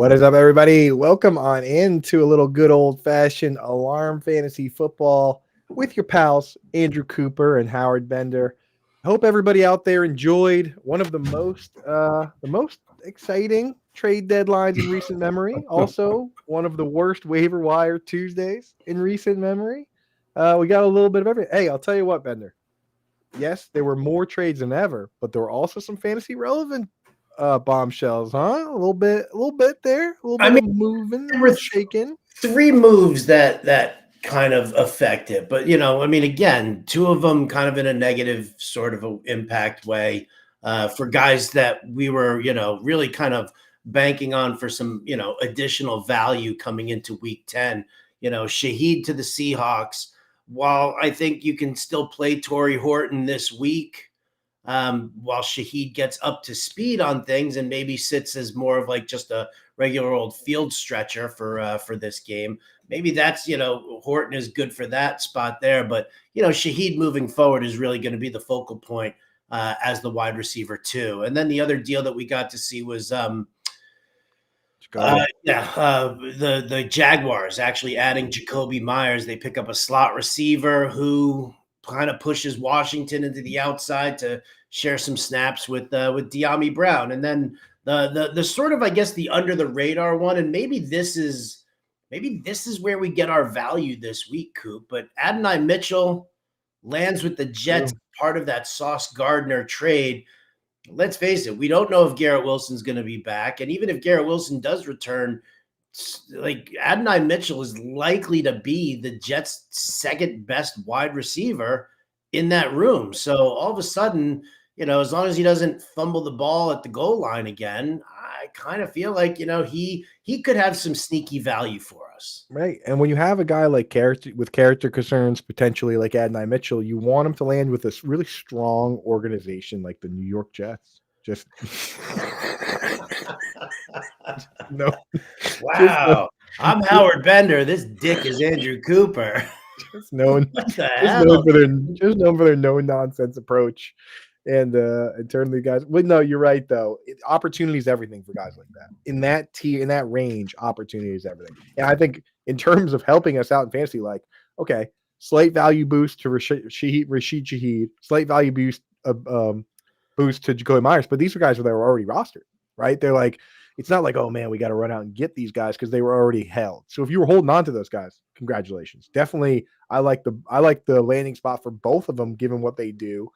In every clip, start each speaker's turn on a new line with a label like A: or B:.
A: What is up, everybody? Welcome on into a little good old-fashioned alarm fantasy football with your pals Andrew Cooper and Howard Bender. I hope everybody out there enjoyed one of the most exciting trade deadlines in recent memory. Also, one of the worst waiver wire Tuesdays in recent memory. We got a little bit of everything. Hey, I'll tell you what, Bender. Yes, there were more trades than ever, but there were also some fantasy relevant bombshells, huh? A little bit there, a little bit of moving, a
B: there
A: little
B: were
A: shaking.
B: three moves that kind of affect it, but again, two of them kind of in a negative sort of a impact way for guys that we were, really kind of banking on for some, additional value coming into week 10. Shaheed to the Seahawks. While I think you can still play Torrey Horton this week, while Shaheed gets up to speed on things and maybe sits as more of like just a regular old field stretcher for this game. Maybe that's, Horton is good for that spot there, but Shaheed moving forward is really going to be the focal point as the wide receiver too. And then the other deal that we got to see was the Jaguars actually adding Jacoby Myers. They pick up a slot receiver who kind of pushes Washington into the outside to share some snaps with De'Ami Brown. And then the sort of, I guess, the under the radar one, and maybe this is where we get our value this week, Coop. But Adonai Mitchell lands with the Jets, part of that Sauce Gardner trade. Let's face it, we don't know if Garrett Wilson's going to be back. And even if Garrett Wilson does return, like Adonai Mitchell is likely to be the Jets' second best wide receiver in that room. So all of a sudden, as long as he doesn't fumble the ball at the goal line again, I kind of feel like, he could have some sneaky value for us.
A: Right. And when you have a guy like character concerns, potentially like Adonai Mitchell, you want him to land with this really strong organization like the New York Jets. Just no.
B: Wow. I'm Howard Bender. This dick is Andrew Cooper.
A: Just known for their no nonsense approach. And in terms of the guys, well, no, you're right though. Opportunity is everything for guys like that. In that tier, in that range, opportunity is everything. And I think in terms of helping us out in fantasy, like, okay, slight value boost to Rashid Shaheed, slight value boost to Jacoby Myers, but these are guys that were already rostered, right? They're like, it's not like, oh man, we got to run out and get these guys because they were already held. So if you were holding on to those guys, congratulations. Definitely, I like the landing spot for both of them, given what they do.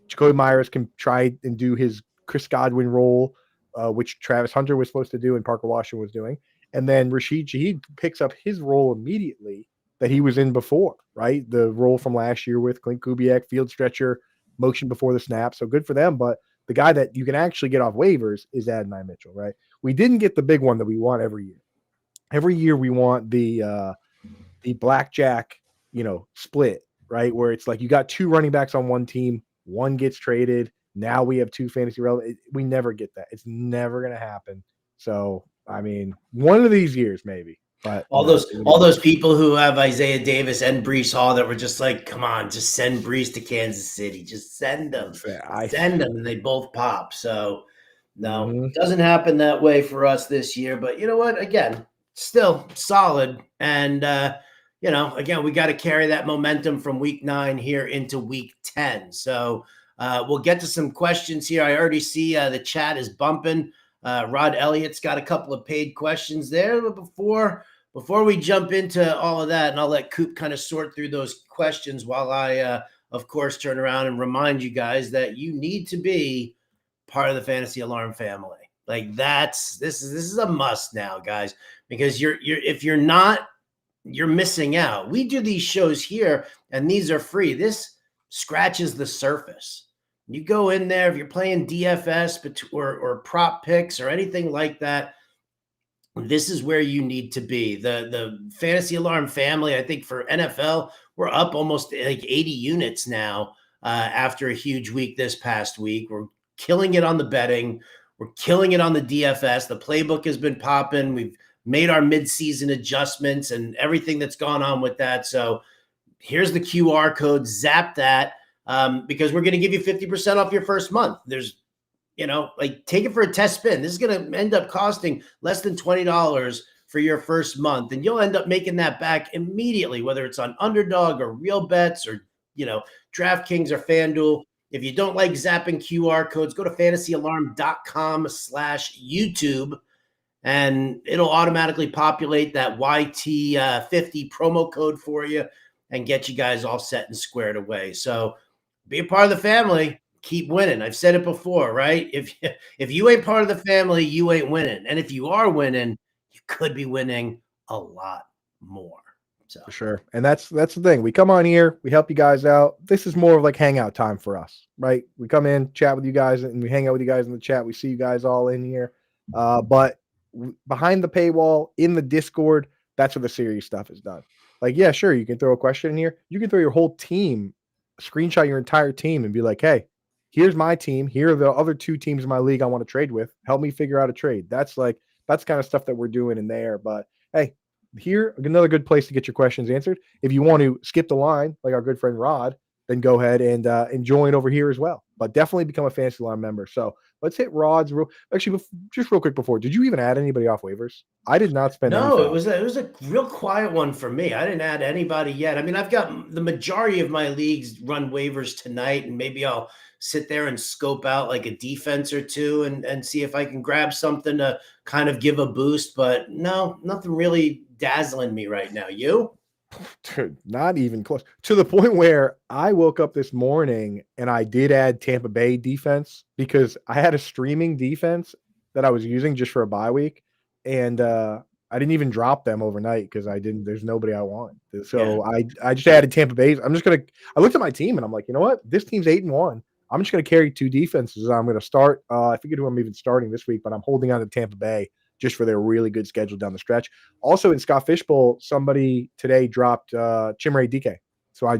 A: Jacoby Myers can try and do his Chris Godwin role, which Travis Hunter was supposed to do and Parker Washington was doing. And then Rashid Shaheed picks up his role immediately that he was in before, right? The role from last year with Clint Kubiak, field stretcher, motion before the snap. So good for them. But the guy that you can actually get off waivers is Adonai Mitchell, right? We didn't get the big one that we want every year. Every year we want the blackjack, split, right? Where it's like you got two running backs on one team, one gets traded. Now we have two fantasy relevant. We never get that. It's never going to happen. So, I mean, one of these years maybe. But
B: all those people who have Isaiah Davis and Breece Hall that were just like, come on, just send Breece to Kansas City. Just send them. Send them, and they both pop. So, no, it doesn't happen that way for us this year. But you know what? Again, still solid. And, again, we got to carry that momentum from week 9 here into week 10. So we'll get to some questions here. I already see the chat is bumping. Rod Elliott's got a couple of paid questions there. But before we jump into all of that, and I'll let Coop kind of sort through those questions while I, of course, turn around and remind you guys that you need to be part of the Fantasy Alarm family. Like this is a must now, guys, because if you're not, you're missing out. We do these shows here and these are free. This scratches the surface. You go in there, if you're playing DFS or prop picks or anything like that, this is where you need to be. The Fantasy Alarm family, I think for NFL, we're up almost like 80 units now after a huge week this past week. We're killing it on the betting. We're killing it on the DFS. The playbook has been popping. We've made our mid-season adjustments and everything that's gone on with that. So here's the QR code. Zap that because we're going to give you 50% off your first month. There's like take it for a test spin. This is going to end up costing less than $20 for your first month, and you'll end up making that back immediately, whether it's on Underdog or Real Bets or, DraftKings or FanDuel. If you don't like zapping QR codes, go to fantasyalarm.com/YouTube, and it'll automatically populate that YT50 promo code for you and get you guys all set and squared away. So be a part of the family. Keep winning. I've said it before, right? If you ain't part of the family, you ain't winning. And if you are winning, you could be winning a lot more. So
A: for sure. And that's the thing. We come on here, we help you guys out. This is more of like hangout time for us, right? We come in, chat with you guys, and we hang out with you guys in the chat. We see you guys all in here. But behind the paywall in the Discord, that's where the serious stuff is done. Like, yeah, sure, you can throw a question in here. You can throw your whole team, screenshot your entire team and be like, hey, here's my team. Here are the other 2 teams in my league I want to trade with. Help me figure out a trade. That's kind of stuff that we're doing in there. But hey, here, another good place to get your questions answered. If you want to skip the line, like our good friend Rod, then go ahead and join over here as well. But definitely become a Fantasy Alarm member. So let's hit Rod's just real quick before. Did you even add anybody off waivers? I did not spend.
B: No, it was a real quiet one for me. I didn't add anybody yet. I mean, I've got the majority of my leagues run waivers tonight, and maybe I'll sit there and scope out like a defense or two and see if I can grab something to kind of give a boost. But no, nothing really dazzling me right now. You?
A: Dude, not even close, to the point where I woke up this morning and I did add Tampa Bay defense because I had a streaming defense that I was using just for a bye week, and I didn't even drop them overnight because there's nobody I want. So yeah. I just added Tampa Bay. I looked at my team and I'm like, you know what? This team's 8-1. I'm just going to carry 2 defenses. I'm going to start. I forget who I'm even starting this week, but I'm holding on to Tampa Bay just for their really good schedule down the stretch. Also in Scott Fishbowl, somebody today dropped Chimere DK. So I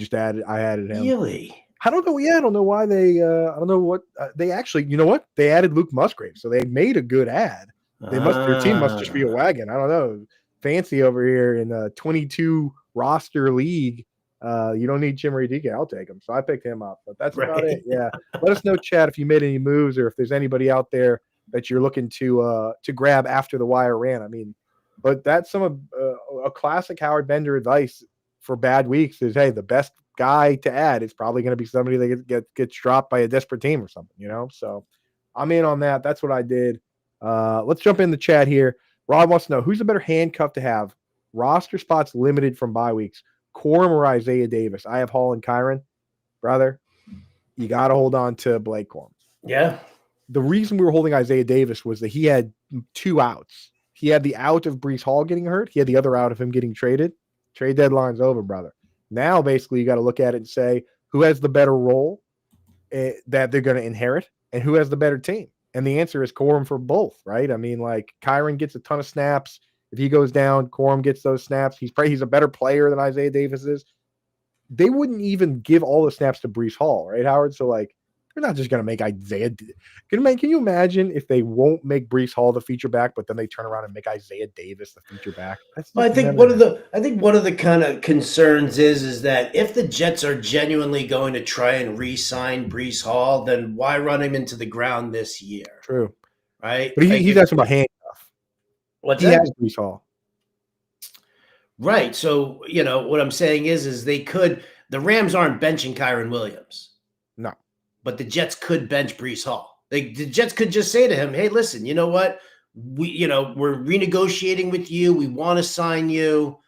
A: added him.
B: Really?
A: I don't know. Yeah, I don't know why they I don't know what they actually, you know what? They added Luke Musgrave. So they made a good ad. Their team must just be a wagon. I don't know. Fancy over here in a 22 roster league. You don't need Chimere DK. I'll take him. So I picked him up. But that's about it. Yeah. Let us know, chat, if you made any moves or if there's anybody out there that you're looking to grab after the wire ran. I mean, but that's some of a classic Howard Bender advice for bad weeks is, hey, the best guy to add is probably going to be somebody that gets dropped by a desperate team or something, So I'm in on that. That's what I did. Let's jump in the chat here. Rob wants to know, who's a better handcuff to have? Roster spots limited from bye weeks. Corum or Isaiah Davis? I have Hall and Kyron. Brother, you got to hold on to Blake Corum.
B: Yeah.
A: The reason we were holding Isaiah Davis was that he had 2 outs. He had the out of Breece Hall getting hurt. He had the other out of him getting traded. Trade deadline's over, brother. Now, basically, you got to look at it and say, who has the better role that they're going to inherit and who has the better team? And the answer is Corum for both, right? I mean, like, Kyron gets a ton of snaps. If he goes down, Corum gets those snaps. He's a better player than Isaiah Davis is. They wouldn't even give all the snaps to Breece Hall, right, Howard? So, like, they're not just going to make Isaiah. Can you imagine if they won't make Breece Hall the feature back, but then they turn around and make Isaiah Davis the feature back?
B: Well, I think one of the kind of concerns is that if the Jets are genuinely going to try and re-sign Breece Hall, then why run him into the ground this year?
A: True,
B: right?
A: But he's asking about handcuff. He has Breece Hall,
B: right? So what I'm saying is they could. The Rams aren't benching Kyron Williams.
A: No.
B: But the Jets could bench Breece Hall. The Jets could just say to him, hey, listen, you know what? We're renegotiating with you. We want to sign you,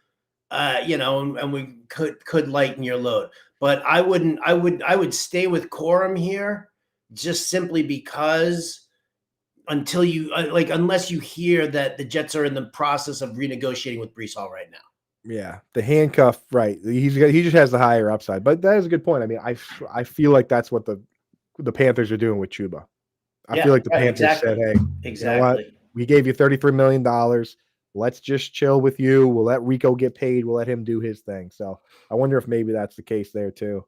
B: and we could lighten your load. But I would stay with Corum here just simply because unless you hear that the Jets are in the process of renegotiating with Breece Hall right now.
A: Yeah, the handcuff, right. He just has the higher upside. But that is a good point. I mean, I feel like that's what the Panthers are doing with Chuba. I feel like the Panthers said, hey, you know what? We gave you $33 million. Let's just chill with you. We'll let Rico get paid. We'll let him do his thing. So I wonder if maybe that's the case there too.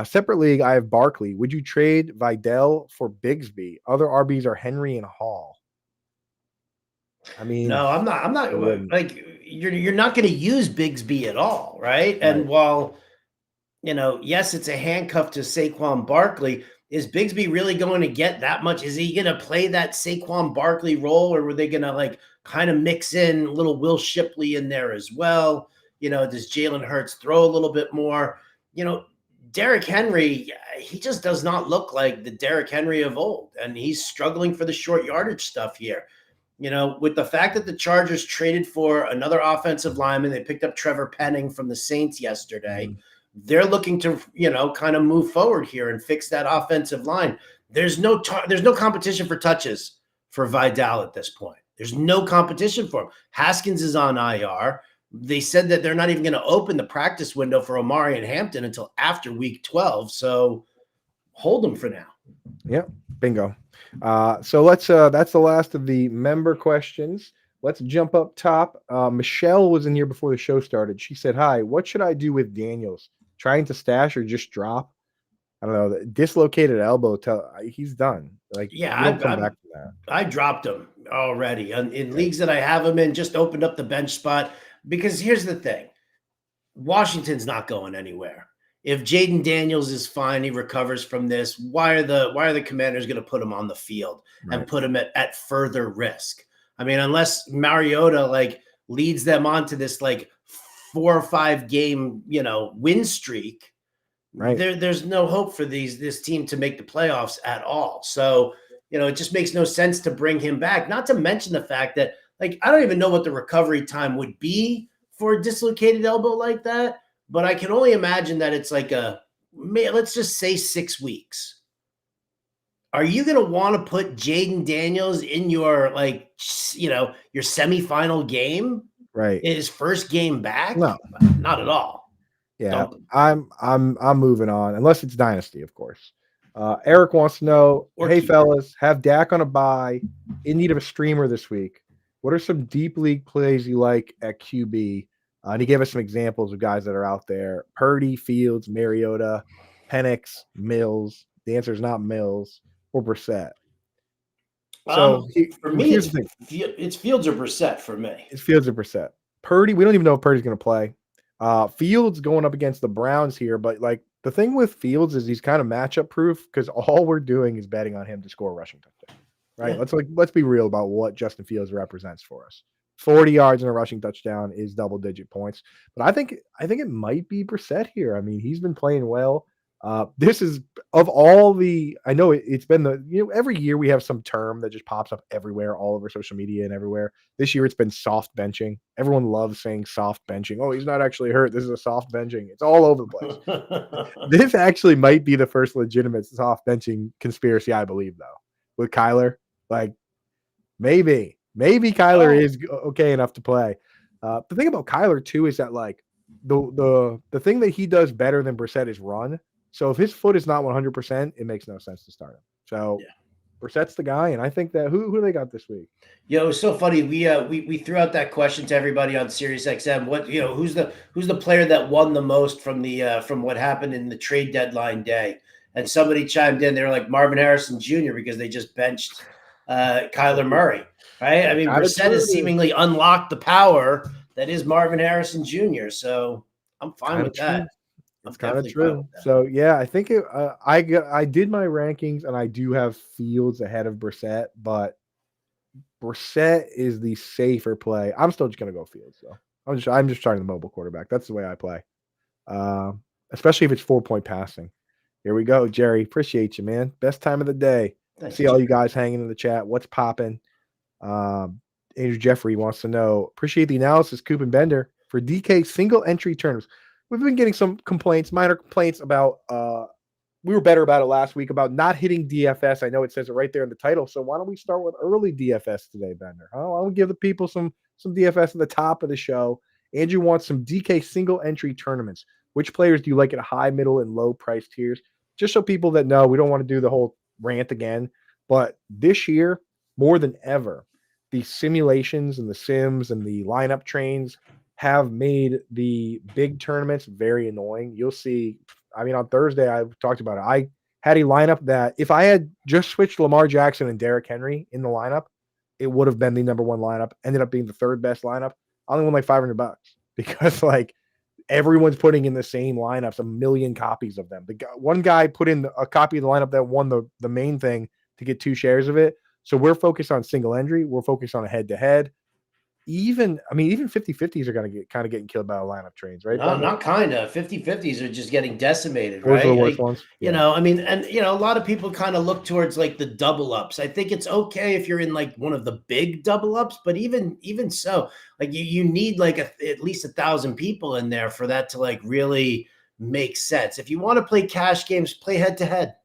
A: Separate league, I have Barkley. Would you trade Vidal for Bigsby? Other RBs are Henry and Hall. I mean,
B: no, I'm not like you're not going to use Bigsby at all, right? And while yes, it's a handcuff to Saquon Barkley, is Bigsby really going to get that much? Is he going to play that Saquon Barkley role, or were they going to like kind of mix in a little Will Shipley in there as well? Does Jalen Hurts throw a little bit more? Derrick Henry, he just does not look like the Derrick Henry of old, and he's struggling for the short yardage stuff here. With the fact that the Chargers traded for another offensive lineman, they picked up Trevor Penning from the Saints yesterday. They're looking to, kind of move forward here and fix that offensive line. There's no competition for touches for Vidal at this point. There's no competition for him. Haskins is on IR. They said that they're not even going to open the practice window for Omari and Hampton until after week 12. So hold them for now.
A: Yep. Bingo. So let's that's the last of the member questions. Let's jump up top. Michelle was in here before the show started. She said, "Hi, what should I do with Daniels? Trying to stash or just drop?" I don't know. Dislocated elbow. He's done. Like,
B: yeah,
A: come back to that.
B: I dropped him already in leagues that I have him in. Just opened up the bench spot because here's the thing: Washington's not going anywhere. If Jaden Daniels is fine, he recovers from this. Why are the Commanders going to put him on the field and put him at further risk? I mean, unless Mariota like leads them onto this like 4 or 5 game, win streak, there's no hope for this team to make the playoffs at all. So, it just makes no sense to bring him back. Not to mention the fact that like I don't even know what the recovery time would be for a dislocated elbow like that. But I can only imagine that it's like let's just say 6 weeks. Are you going to want to put Jaden Daniels in your your semifinal game?
A: Right.
B: His first game back?
A: No,
B: not at all.
A: Yeah, I'm moving on unless it's dynasty, of course. Eric wants to know, hey fellas, have Dak on a bye, in need of a streamer this week. What are some deep league plays you like at QB? And he gave us some examples of guys that are out there: Purdy, Fields, Mariota, Penix, Mills. The answer is not Mills or Brissett. So
B: for me, it's Fields or Brissett for me.
A: It's Fields or Brissett. Purdy, we don't even know if Purdy's going to play. Fields going up against the Browns here, but like the thing with Fields is he's kind of matchup proof because all we're doing is betting on him to score a rushing touchdown. Right? Yeah. Let's be real about what Justin Fields represents for us. 40 yards and a rushing touchdown is double-digit points. But I think it might be Brissett here. I mean, he's been playing well. This is of all the – I know it's been every year we have some term that just pops up everywhere, all over social media and everywhere. This year it's been soft benching. Everyone loves saying soft benching. Oh, he's not actually hurt. This is a soft benching. It's all over the place. This actually might be the first legitimate soft benching conspiracy, I believe, though, with Kyler. Like, maybe Kyler is okay enough to play. The thing about Kyler too is that like the thing that he does better than Brissett is run. So if his foot is not 100%, it makes no sense to start him. So Brissett's the guy, and I think that who do they got this week?
B: It was so funny. We threw out that question to everybody on SiriusXM. What who's the player that won the most from what happened in the trade deadline day? And somebody chimed in. They were like Marvin Harrison Jr. because they just benched Kyler Murray. Right? I mean, Brissett has seemingly unlocked the power that is Marvin Harrison Jr. So I'm fine with that.
A: It's kind of true. So yeah, I think I did my rankings and I do have Fields ahead of Brissett, but Brissett is the safer play. I'm still just gonna go Fields though. I'm just trying the mobile quarterback. That's the way I play. Especially if it's 4-point passing. Here we go, Jerry. Appreciate you, man. Best time of the day. See all you guys hanging in the chat. What's popping? Andrew Jeffrey wants to know, appreciate the analysis, Coop and Bender, for DK single entry terms. We've been getting some minor complaints about we were better about it last week about not hitting DFS. I know it says it right there in the title. So why don't we start with early DFS today, Bender? Why don't we give the people some DFS at the top of the show? Andrew wants some DK single entry tournaments. Which players do you like at high, middle, and low price tiers? Just so people that know, we don't want to do the whole rant again. But this year, more than ever, the simulations and the sims and the lineup trains have made the big tournaments very annoying. You'll see, I mean, on Thursday, I talked about it. I had a lineup that if I had just switched Lamar Jackson and Derrick Henry in the lineup, it would have been the number one lineup, ended up being the third best lineup. I only won like $500 because like everyone's putting in the same lineups, a million copies of them. One guy put in a copy of the lineup that won the main thing to get 2 shares of it. So we're focused on single entry. We're focused on a head-to-head. Even 50-50s are going to get getting killed by lineup trains, right?
B: No, not kind of. 50-50s are just getting decimated,
A: Those are the
B: right?
A: worst ones.
B: You know, I mean, and a lot of people kind of look towards like the double ups. I think it's okay if you're in like one of the big double ups, but even so, like you need like at least 1,000 people in there for that to like really make sense. If you want to play cash games, play head to head.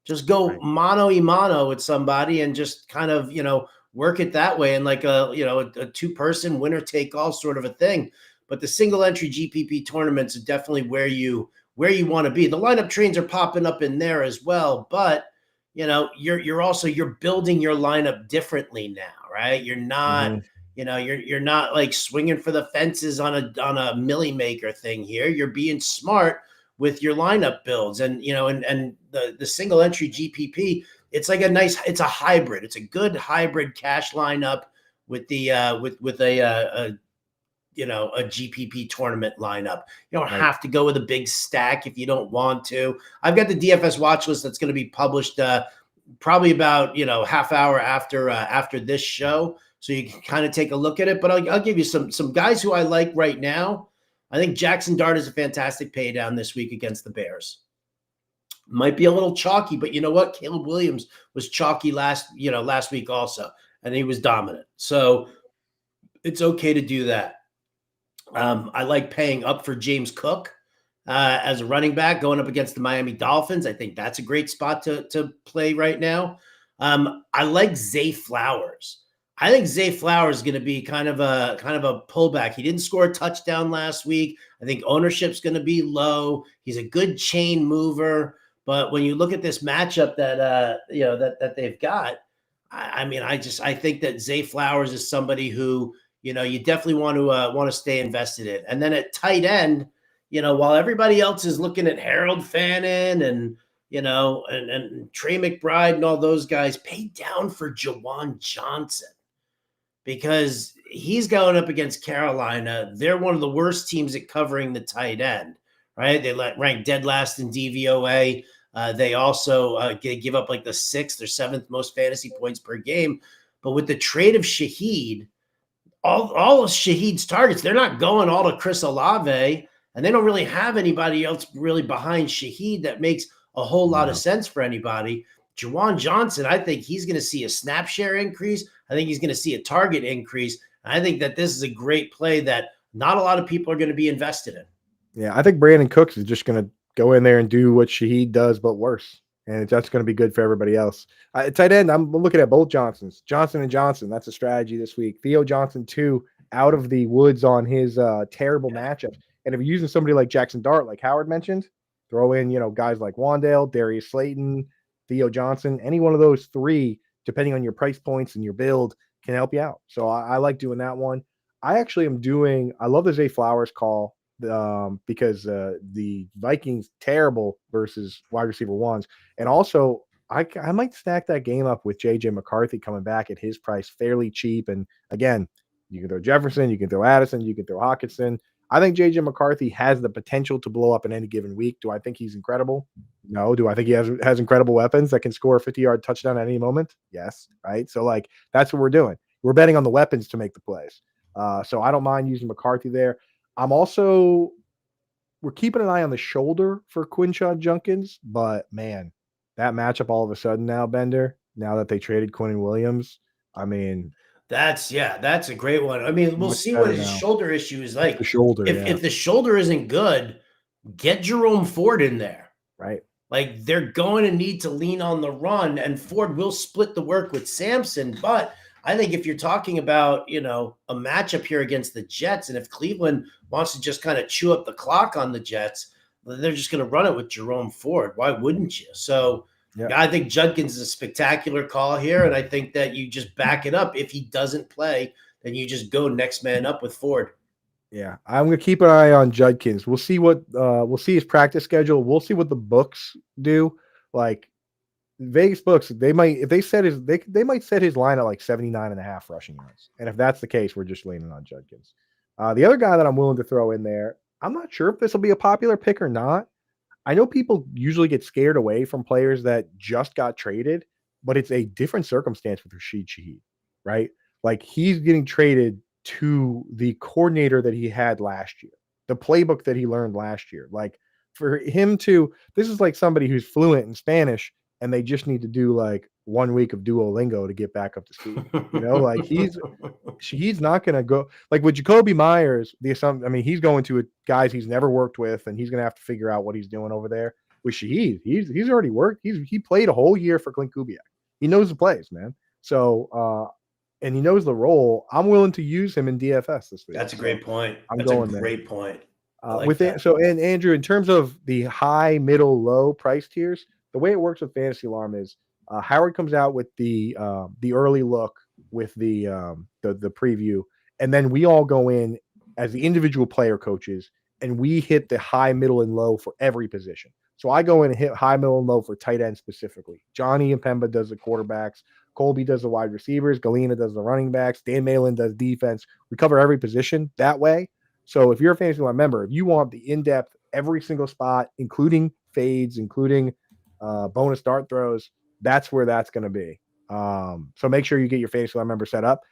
B: Just go mano a mano with somebody and just kind of, work it that way and like a 2-person winner take all sort of a thing. But the single entry GPP tournaments are definitely where you want to be. The lineup trains are popping up in there as well, but you're building your lineup differently now, right? You're not you're not like swinging for the fences on a milli maker thing here. You're being smart with your lineup builds, and the single entry GPP, it's like it's a hybrid. It's a good hybrid cash lineup with the with a GPP tournament lineup. You don't have to go with a big stack if you don't want to. I've got the DFS watch list that's going to be published probably about half hour after this show, so you can kind of take a look at it. But I'll give you some guys who I like right now. I think Jackson Dart is a fantastic pay down this week against the Bears. Might be a little chalky, but you know what? Caleb Williams was chalky last week also, and he was dominant. So it's okay to do that. I like paying up for James Cook as a running back going up against the Miami Dolphins. I think that's a great spot to play right now. I like Zay Flowers. I think Zay Flowers is going to be kind of a pullback. He didn't score a touchdown last week. I think ownership's going to be low. He's a good chain mover, but when you look at this matchup that they've got, I think that Zay Flowers is somebody who you definitely want to stay invested in. And then at tight end, while everybody else is looking at Harold Fannin and and Trey McBride and all those guys, pay down for Jawan Johnson, because he's going up against Carolina. They're one of the worst teams at covering the tight end, right? They rank dead last in DVOA. They also give up like the 6th or 7th most fantasy points per game. But with the trade of Shaheed, all of Shaheed's targets, they're not going all to Chris Olave, and they don't really have anybody else really behind Shaheed that makes a whole lot of sense for anybody. Jawan Johnson, I think he's going to see a snap share increase. I think he's going to see a target increase. And I think that this is a great play that not a lot of people are going to be invested in.
A: Yeah, I think Brandon Cooks is just going to go in there and do what Shaheed does, but worse. And that's going to be good for everybody else. Tight end, I'm looking at both Johnsons. Johnson and Johnson, that's a strategy this week. Theo Johnson, too, out of the woods on his terrible matchup. And if you're using somebody like Jackson Dart, like Howard mentioned, throw in, guys like Wandale, Darius Slayton, Theo Johnson, any one of those 3, depending on your price points and your build, can help you out. So I like doing that one. I love the Zay Flowers call because the Vikings terrible versus wide receiver ones. And also I might stack that game up with JJ McCarthy coming back at his price fairly cheap. And again, you can throw Jefferson, you can throw Addison, you can throw Hawkinson. I think JJ McCarthy has the potential to blow up in any given week. Do I think he's incredible? No. Do I think he has incredible weapons that can score a 50-yard touchdown at any moment? Yes. Right. So that's what we're doing. We're betting on the weapons to make the plays. So I don't mind using McCarthy there. We're keeping an eye on the shoulder for Quinshaw Junkins, but man, that matchup all of a sudden now, Bender, now that they traded Quinnen Williams,
B: that's a great one. We'll see what his shoulder issue is like.
A: The shoulder,
B: if the shoulder isn't good, get Jerome Ford in there.
A: Right.
B: Like they're going to need to lean on the run, and Ford will split the work with Sampson. But I think if you're talking about, a matchup here against the Jets, and if Cleveland wants to just kind of chew up the clock on the Jets, they're just going to run it with Jerome Ford. Why wouldn't you? So I think Judkins is a spectacular call here, and I think that you just back it up. If he doesn't play, then you just go next man up with Ford.
A: Yeah, I'm going to keep an eye on Judkins. We'll see we'll see his practice schedule. We'll see what the books do. Like Vegas books, they might set his line at like 79.5 rushing yards. And if that's the case, we're just leaning on Judkins. The other guy that I'm willing to throw in there, I'm not sure if this will be a popular pick or not. I know people usually get scared away from players that just got traded, but it's a different circumstance with Rashid Shaheed, right? Like he's getting traded to the coordinator that he had last year, the playbook that he learned last year. Like for him to, this is like somebody who's fluent in Spanish and they just need to do like 1 week of Duolingo to get back up to speed. Like he's not going to go like with Jacoby Myers. The assumption, I mean, he's going to guys he's never worked with, and he's going to have to figure out what he's doing over there. With Shaheed, he's already worked. He played a whole year for Clint Kubiak. He knows the plays, man. So and he knows the role. I'm willing to use him in DFS this week.
B: That's a great point.
A: That's
B: a great point.
A: And Andrew, in terms of the high, middle, low price tiers, the way it works with Fantasy Alarm is Howard comes out with the early look with the preview, and then we all go in as the individual player coaches, and we hit the high, middle, and low for every position. So I go in and hit high, middle, and low for tight end specifically. Johnny and Pemba does the quarterbacks. Colby does the wide receivers. Galena does the running backs. Dan Malin does defense. We cover every position that way. So if you're a Fantasy Alarm member, if you want the in-depth, every single spot, including fades, including bonus dart throws, that's where that's going to be. So make sure you get your Fantasy Alarm member set up.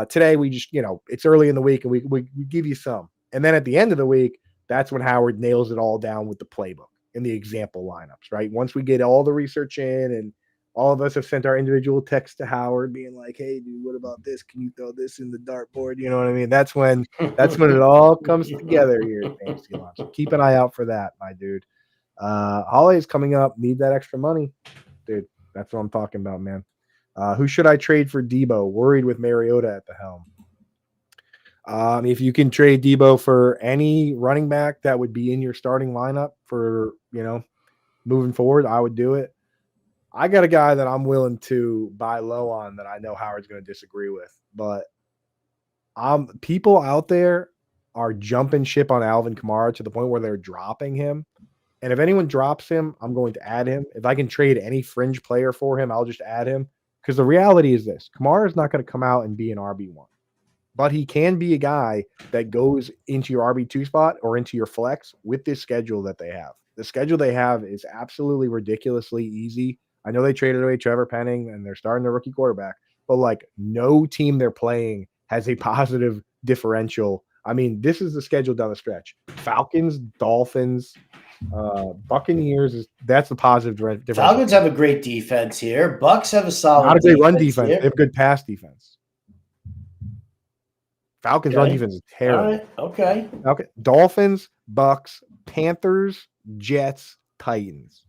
A: Today, we just, it's early in the week and we give you some. And then at the end of the week, that's when Howard nails it all down with the playbook and the example lineups, right? Once we get all the research in and all of us have sent our individual texts to Howard being like, hey, dude, what about this? Can you throw this in the dartboard? You know what I mean? That's when it all comes together here at Fantasy Alarm. So keep an eye out for that, my dude. Holly's coming up. Need that extra money. Dude, that's what I'm talking about, man. Who should I trade for Debo? Worried with Mariota at the helm. If you can trade Debo for any running back that would be in your starting lineup for, moving forward, I would do it. I got a guy that I'm willing to buy low on that I know Howard's going to disagree with, but people out there are jumping ship on Alvin Kamara to the point where they're dropping him. And if anyone drops him, I'm going to add him. If I can trade any fringe player for him, I'll just add him. Because the reality is this: Kamara is not going to come out and be an RB1, but he can be a guy that goes into your RB2 spot or into your flex with this schedule that they have. The schedule they have is absolutely ridiculously easy. I know they traded away Trevor Penning and they're starting their rookie quarterback, but like no team they're playing has a positive differential. I mean, this is the schedule down the stretch: Falcons, Dolphins, Buccaneers. That's the positive differential.
B: Falcons have a great defense here. Bucks have a solid.
A: Not a great run defense. Here. They have good pass defense. Falcons run defense is terrible.
B: All right. Okay.
A: Dolphins, Bucks, Panthers, Jets, Titans.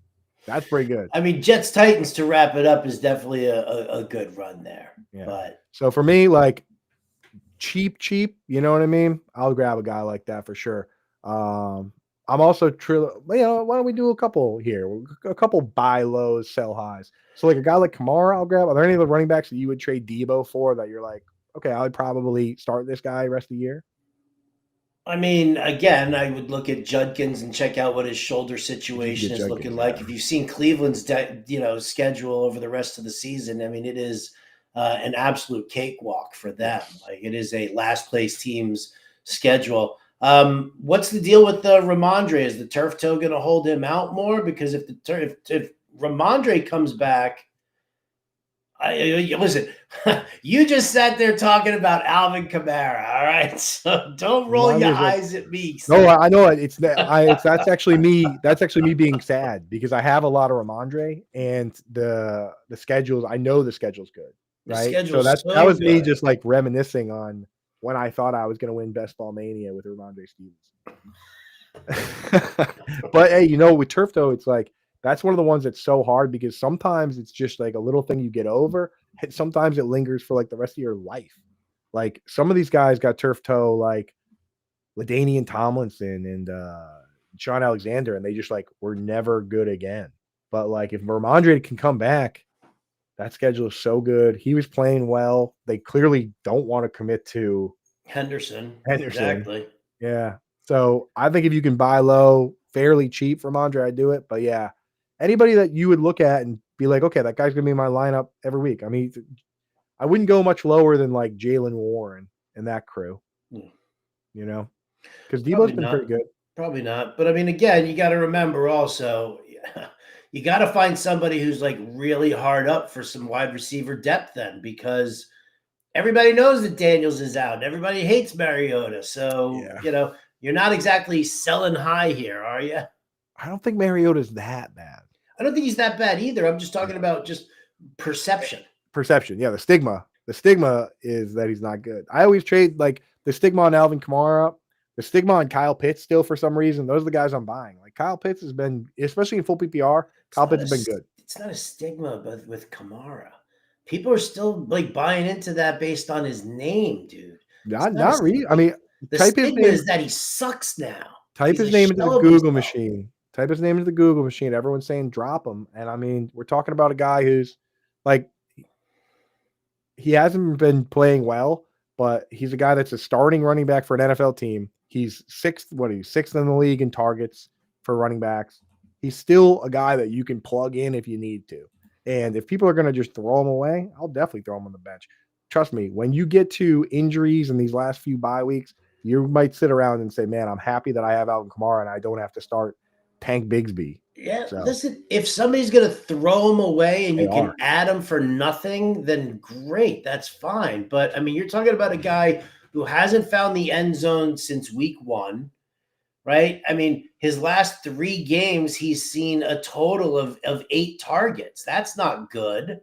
A: That's pretty good.
B: I mean, Jets Titans to wrap it up is definitely a good run there. Yeah. But
A: so for me, like cheap, you know what I mean? I'll grab a guy like that for sure. I'm also why don't we do a couple here? A couple buy lows, sell highs. So like a guy like Kamara, I'll grab. Are there any of the running backs that you would trade Debo for that you're like, okay, I would probably start this guy rest of the year?
B: I mean, again, I would look at Judkins and check out what his shoulder situation is looking like. If you've seen Cleveland's, schedule over the rest of the season, I mean, it is an absolute cakewalk for them. Like it is a last place team's schedule. What's the deal with Ramondre? Is the turf toe going to hold him out more? Because if Ramondre comes back, listen, you just sat there talking about Alvin Kamara. All right, so don't roll your eyes at me.
A: No, I know it. That's actually me. That's actually me being sad because I have a lot of Ramondre and the schedules. I know the schedule's good, right? So that was me just like reminiscing on when I thought I was going to win Best Ball Mania with Ramondre Stevenson. But hey, with turf toe, it's like. That's one of the ones that's so hard because sometimes it's just like a little thing you get over. And sometimes it lingers for like the rest of your life. Like some of these guys got turf toe, like LaDainian Tomlinson and Sean Alexander, and they just like were never good again. But like if Ramondre can come back, that schedule is so good. He was playing well. They clearly don't want to commit to
B: Henderson.
A: Exactly. Yeah. So I think if you can buy low, fairly cheap for Ramondre, I'd do it. But yeah. Anybody that you would look at and be like, okay, that guy's going to be in my lineup every week. I mean, I wouldn't go much lower than like Jalen Warren and that crew, because Debo's been pretty good.
B: Probably not. But I mean, again, you got to remember also, you got to find somebody who's like really hard up for some wide receiver depth then, because everybody knows that Daniels is out and everybody hates Mariota. So, you're not exactly selling high here, are you?
A: I don't think Mariota's that bad.
B: I don't think he's that bad either. I'm just talking about just perception.
A: Perception. Yeah, the stigma. The stigma is that he's not good. I always trade like the stigma on Alvin Kamara, the stigma on Kyle Pitts still for some reason. Those are the guys I'm buying. Like Kyle Pitts has been, especially in full PPR, Kyle Pitts has been good.
B: It's not a stigma, but with Kamara, people are still like buying into that based on his name, dude.
A: Not really. I mean,
B: the stigma is that he sucks now.
A: Type his name into the Google machine. Type his name into the Google machine. Everyone's saying drop him. And I mean, we're talking about a guy who's like, he hasn't been playing well, but he's a guy that's a starting running back for an NFL team. He's sixth in the league in targets for running backs. He's still a guy that you can plug in if you need to. And if people are going to just throw him away, I'll definitely throw him on the bench. Trust me, when you get to injuries in these last few bye weeks, you might sit around and say, man, I'm happy that I have Alvin Kamara and I don't have to start Tank Bigsby.
B: Yeah, listen, if somebody's going to throw him away and you can add him for nothing, then great, that's fine. But, I mean, you're talking about a guy who hasn't found the end zone since week 1, right? I mean, his last 3 games, he's seen a total of 8 targets. That's not good,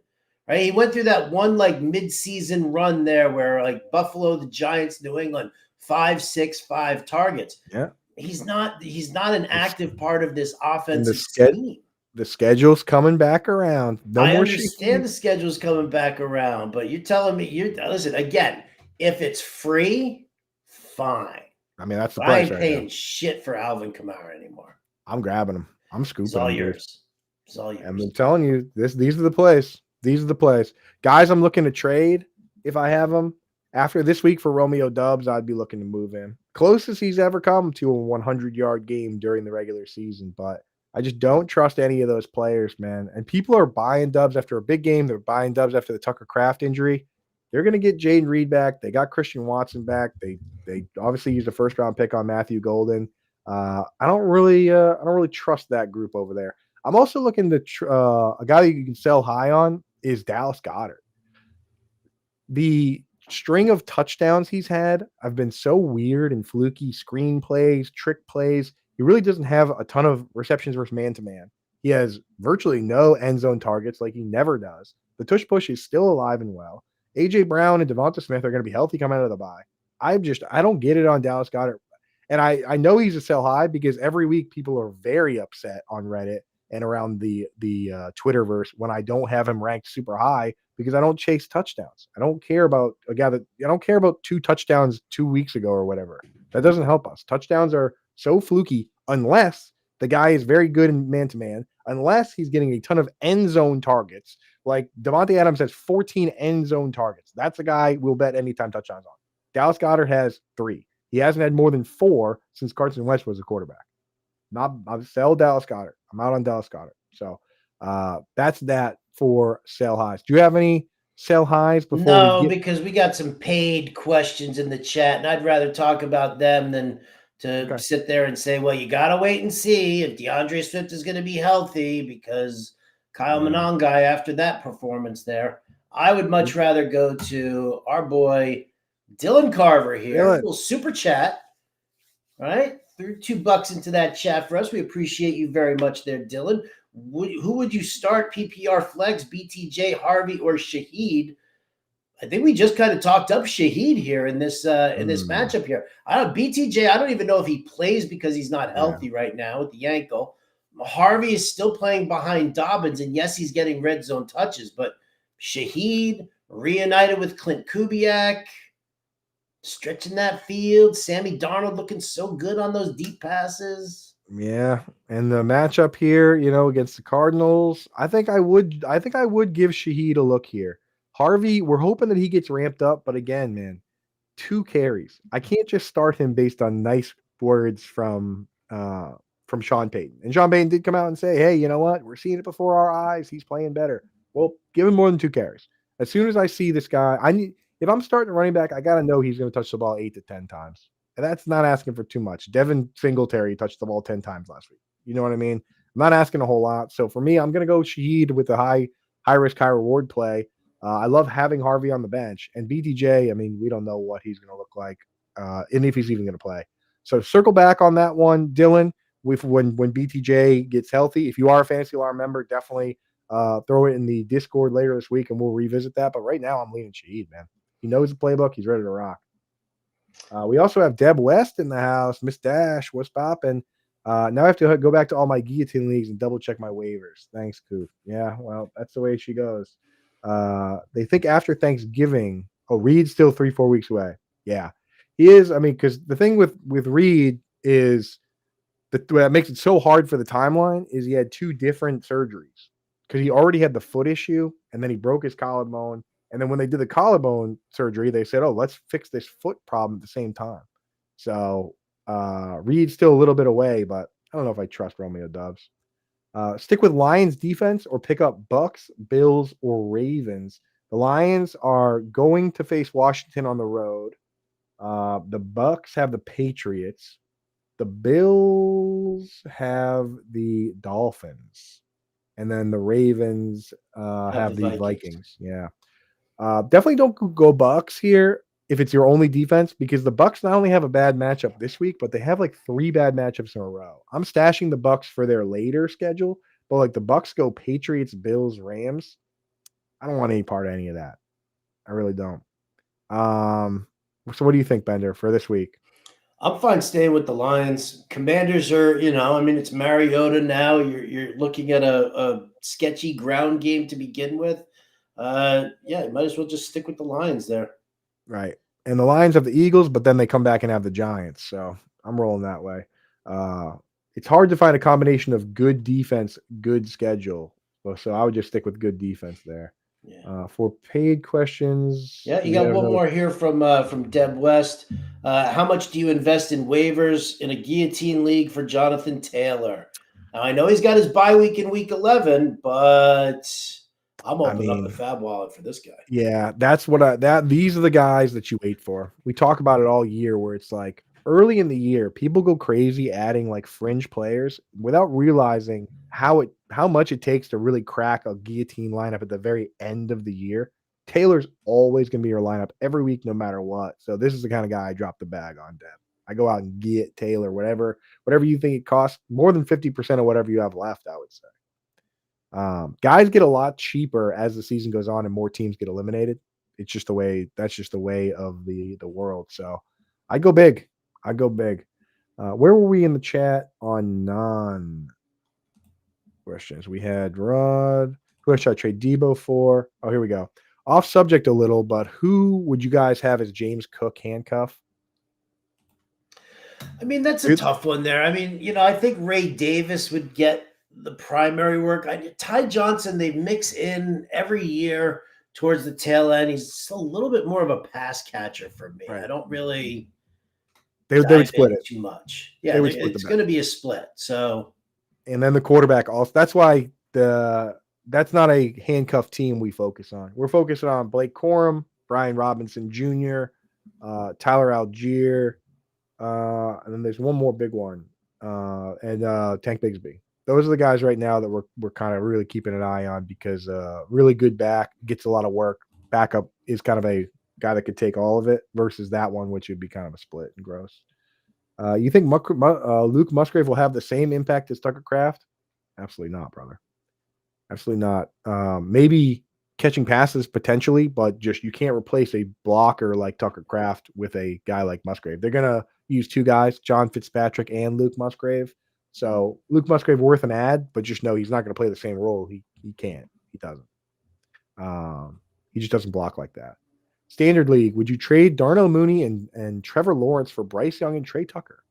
B: right? He went through that one, like, midseason run there where, like, Buffalo, the Giants, New England, 5, 6, 5 targets.
A: Yeah.
B: He's not an active part of this offensive scheme.
A: The schedule's coming back around.
B: I understand the schedule's coming back around, but you're telling me listen, again, if it's free, fine.
A: I mean, that's the price.
B: I ain't paying shit for Alvin Kamara anymore.
A: I'm grabbing him. I'm scooping
B: him. It's all yours. It's all yours.
A: I'm telling you, these are the plays. These are the plays. Guys, I'm looking to trade if I have them. After this week for Romeo Doubs, I'd be looking to move in. Closest he's ever come to a 100-yard game during the regular season, but I just don't trust any of those players, man. And people are buying Doubs after a big game. They're buying Doubs after the Tucker Kraft injury. They're going to get Jaden Reed back. They got Christian Watson back. They obviously used a first-round pick on Matthew Golden. I don't really trust that group over there. I'm also looking to a guy that you can sell high on is Dallas Goedert. The string of touchdowns he's had have been so weird and fluky, screen plays, trick plays. He really doesn't have a ton of receptions versus man-to-man. He has virtually no end zone targets like he never does. The tush push is still alive and well. A.J. Brown and Devonta Smith are going to be healthy coming out of the bye. I don't get it on Dallas Goedert. And I know he's a sell high because every week people are very upset on Reddit and around the Twitterverse when I don't have him ranked super high because I don't chase touchdowns. I don't care about a guy that I don't care about 2 touchdowns 2 weeks ago or whatever. That doesn't help us. Touchdowns are so fluky unless the guy is very good in man-to-man, unless he's getting a ton of end zone targets. Like Devontae Adams has 14 end zone targets. That's a guy we'll bet anytime touchdowns on. Dallas Goedert has 3. He hasn't had more than 4 since Carson Wentz was a quarterback. I'll sell Dallas Goedert. I'm out on Dallas Goedert. So that's that for sell highs. Do you have any sell highs before?
B: No, because we got some paid questions in the chat, and I'd rather talk about them than to sit there and say, well, you got to wait and see if DeAndre Swift is going to be healthy because Kyle Monangai after that performance there. I would much rather go to our boy Dylan Carver here. A little super chat. All right. Threw $2 into that chat for us. We appreciate you very much there, Dylan. Who would you start PPR flex, BTJ, Harvey, or Shaheed? I think we just kind of talked up Shaheed here in this matchup here. BTJ, I don't even know if he plays because he's not healthy right now with the ankle. Harvey is still playing behind Dobbins, and yes, he's getting red zone touches, but Shaheed reunited with Clint Kubiak, stretching that field. Sammy Darnold looking so good on those deep passes.
A: Yeah, and the matchup here, against the Cardinals, I think I would give Shaheed a look here. Harvey, we're hoping that he gets ramped up, but again, man, 2 carries. I can't just start him based on nice words from Sean Payton. And Sean Payton did come out and say, hey, you know what? We're seeing it before our eyes. He's playing better. Well, give him more than 2 carries. As soon as I see this guy, if I'm starting a running back, I got to know he's going to touch the ball 8 to 10 times. that's not asking for too much. Devin Singletary touched the ball 10 times last week. You know what I mean? I'm not asking a whole lot. So for me, I'm going to go Shaheed with the high risk, high reward play. I love having Harvey on the bench. And BTJ, I mean, we don't know what he's going to look like and if he's even going to play. So circle back on that one, Dylan. When BTJ gets healthy, if you are a Fantasy Alarm member, definitely throw it in the Discord later this week, and we'll revisit that. But right now, I'm leaning Shaheed, man. He knows the playbook. He's ready to rock. We also have Deb West in the house. Miss Dash, what's poppin'? Now I have to go back to all my guillotine leagues and double check my waivers. Thanks, Coop. Yeah, well, that's the way she goes. They think after Thanksgiving. Oh, Reed's still 3-4 weeks away. Yeah, he is. I mean, because the thing with Reed is that makes it so hard for the timeline is he had 2 different surgeries because he already had the foot issue and then he broke his collarbone. And then when they did the collarbone surgery, they said, "Oh, let's fix this foot problem at the same time." So Reed's still a little bit away, but I don't know if I trust Romeo Dubs. Stick with Lions defense or pick up Bucks, Bills, or Ravens. The Lions are going to face Washington on the road. The Bucks have the Patriots. The Bills have the Dolphins. And then the Ravens have the Vikings. Yeah. Definitely don't go Bucks here if it's your only defense, because the Bucks not only have a bad matchup this week, but they have like 3 bad matchups in a row. I'm stashing the Bucks for their later schedule, but like the Bucks go Patriots, Bills, Rams. I don't want any part of any of that. I really don't. So what do you think, Bender, for this week?
B: I'm fine staying with the Lions. Commanders are, I mean, it's Mariota now. You're looking at a sketchy ground game to begin with. Yeah, you might as well just stick with the Lions there.
A: Right. And the Lions have the Eagles, but then they come back and have the Giants. So I'm rolling that way. It's hard to find a combination of good defense, good schedule. So I would just stick with good defense there. Yeah. For paid questions.
B: Yeah, you got one more here from Deb West. How much do you invest in waivers in a guillotine league for Jonathan Taylor? Now, I know he's got his bye week in week 11, but I'm opening up the Fab wallet for this guy.
A: Yeah, that's what these are the guys that you wait for. We talk about it all year where it's like early in the year, people go crazy adding like fringe players without realizing how much it takes to really crack a guillotine lineup at the very end of the year. Taylor's always going to be your lineup every week, no matter what. So this is the kind of guy I drop the bag on, Deb. I go out and get Taylor, whatever you think it costs, more than 50% of whatever you have left, I would say. Guys get a lot cheaper as the season goes on and more teams get eliminated. It's just the way. That's just the way of the world. So I go big. Where were we in the chat on non-questions? We had Rod. Who should I trade Debo for? Oh, here we go. Off subject a little, but who would you guys have as James Cook handcuff?
B: I mean, that's a tough one there. I mean, I think Ray Davis would get the primary work. Ty Johnson, they mix in every year towards the tail end. He's just a little bit more of a pass catcher for me. Right. I don't really
A: they would split it
B: too much. Yeah, it's going to be a split. So,
A: and then the quarterback also. That's why that's not a handcuff team we focus on. We're focusing on Blake Corum, Brian Robinson Jr., Tyler Algier, and then there's one more big one, and Tank Bigsby. Those are the guys right now that we're kind of really keeping an eye on because really good back, gets a lot of work. Backup is kind of a guy that could take all of it versus that one, which would be kind of a split and gross. You think Luke Musgrave will have the same impact as Tucker Kraft? Absolutely not, brother. Absolutely not. Maybe catching passes potentially, but just you can't replace a blocker like Tucker Kraft with a guy like Musgrave. They're going to use 2 guys, John Fitzpatrick and Luke Musgrave. So Luke Musgrave worth an ad, but just know he's not going to play the same role. He can't. He doesn't. He just doesn't block like that. Standard league, would you trade Darnell Mooney and Trevor Lawrence for Bryce Young and Trey Tucker?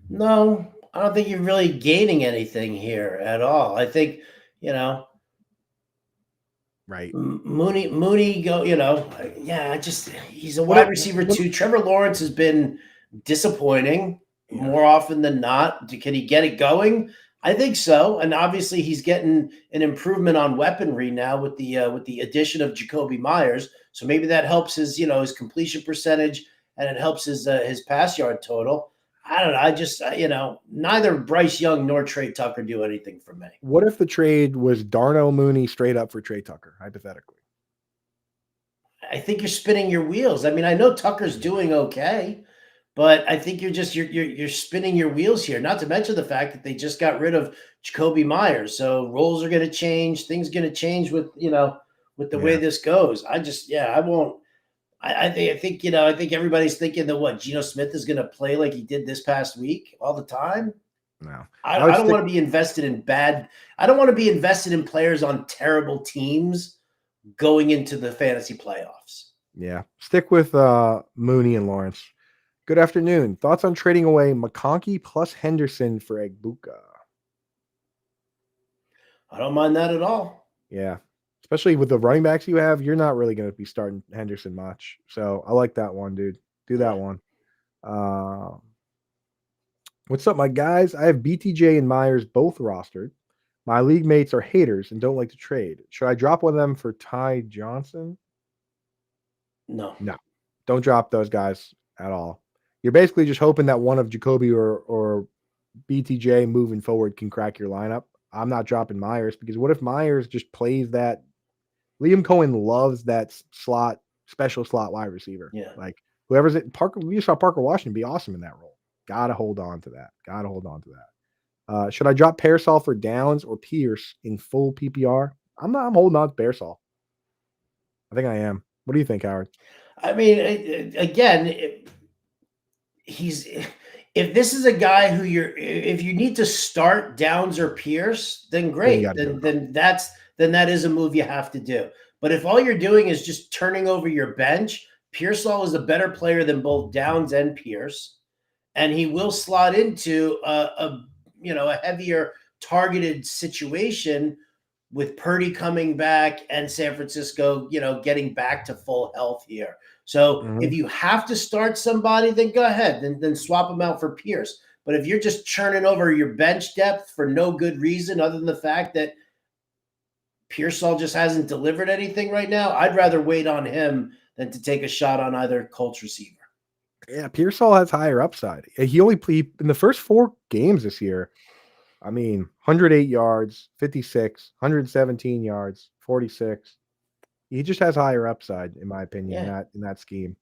B: No, I don't think you're really gaining anything here at all. I think,
A: right.
B: Mooney go, he's a wide receiver too. Trevor Lawrence has been disappointing more often than not. Can he get it going? I think so. And obviously he's getting an improvement on weaponry now with the addition of Jacoby Myers. So maybe that helps his completion percentage and it helps his pass yard total. I don't know. I just neither Bryce Young nor Trey Tucker do anything for me.
A: What if the trade was Darnell Mooney straight up for Trey Tucker, hypothetically?
B: I think you're spinning your wheels. I mean, I know Tucker's doing okay, but I think you're spinning your wheels here. Not to mention the fact that they just got rid of Jacoby Myers, so roles are going to change. Things going to change with the way this goes. I won't. I think everybody's thinking that what Geno Smith is going to play like he did this past week all the time.
A: No,
B: I don't want to be invested in bad. I don't want to be invested in players on terrible teams going into the fantasy playoffs.
A: Yeah, stick with Mooney and Lawrence. Good afternoon. Thoughts on trading away McConkey plus Henderson for Egbuka?
B: I don't mind that at all.
A: Yeah. Especially with the running backs you have, you're not really going to be starting Henderson much. So I like that one, dude. Do that one. What's up, my guys? I have BTJ and Myers both rostered. My league mates are haters and don't like to trade. Should I drop one of them for Ty Johnson?
B: No.
A: Don't drop those guys at all. You're basically just hoping that one of Jacoby or BTJ moving forward can crack your lineup. I'm not dropping Myers because what if Myers just plays that? Liam Cohen loves that special slot wide receiver.
B: Yeah.
A: Like whoever's it, Parker, we saw Parker Washington be awesome in that role. Gotta hold on to that. Should I drop Pearsall for Downs or Pierce in full PPR? I'm holding on to Pearsall. I think I am. What do you think, Howard?
B: I mean, again, if this is a guy who if you need to start Downs or Pierce, then great. Then that is a move you have to do. But if all you're doing is just turning over your bench, Pearsall is a better player than both Downs and Pierce, and he will slot into a heavier targeted situation with Purdy coming back and San Francisco, getting back to full health here. So if you have to start somebody, then go ahead, then swap them out for Pierce. But if you're just churning over your bench depth for no good reason other than the fact that Pearsall just hasn't delivered anything right now, I'd rather wait on him than to take a shot on either Colts receiver.
A: Yeah, Pearsall has higher upside. He only played in the first 4 games this year. I mean, 108 yards, 56, 117 yards, 46. He just has higher upside, in my opinion, in that scheme.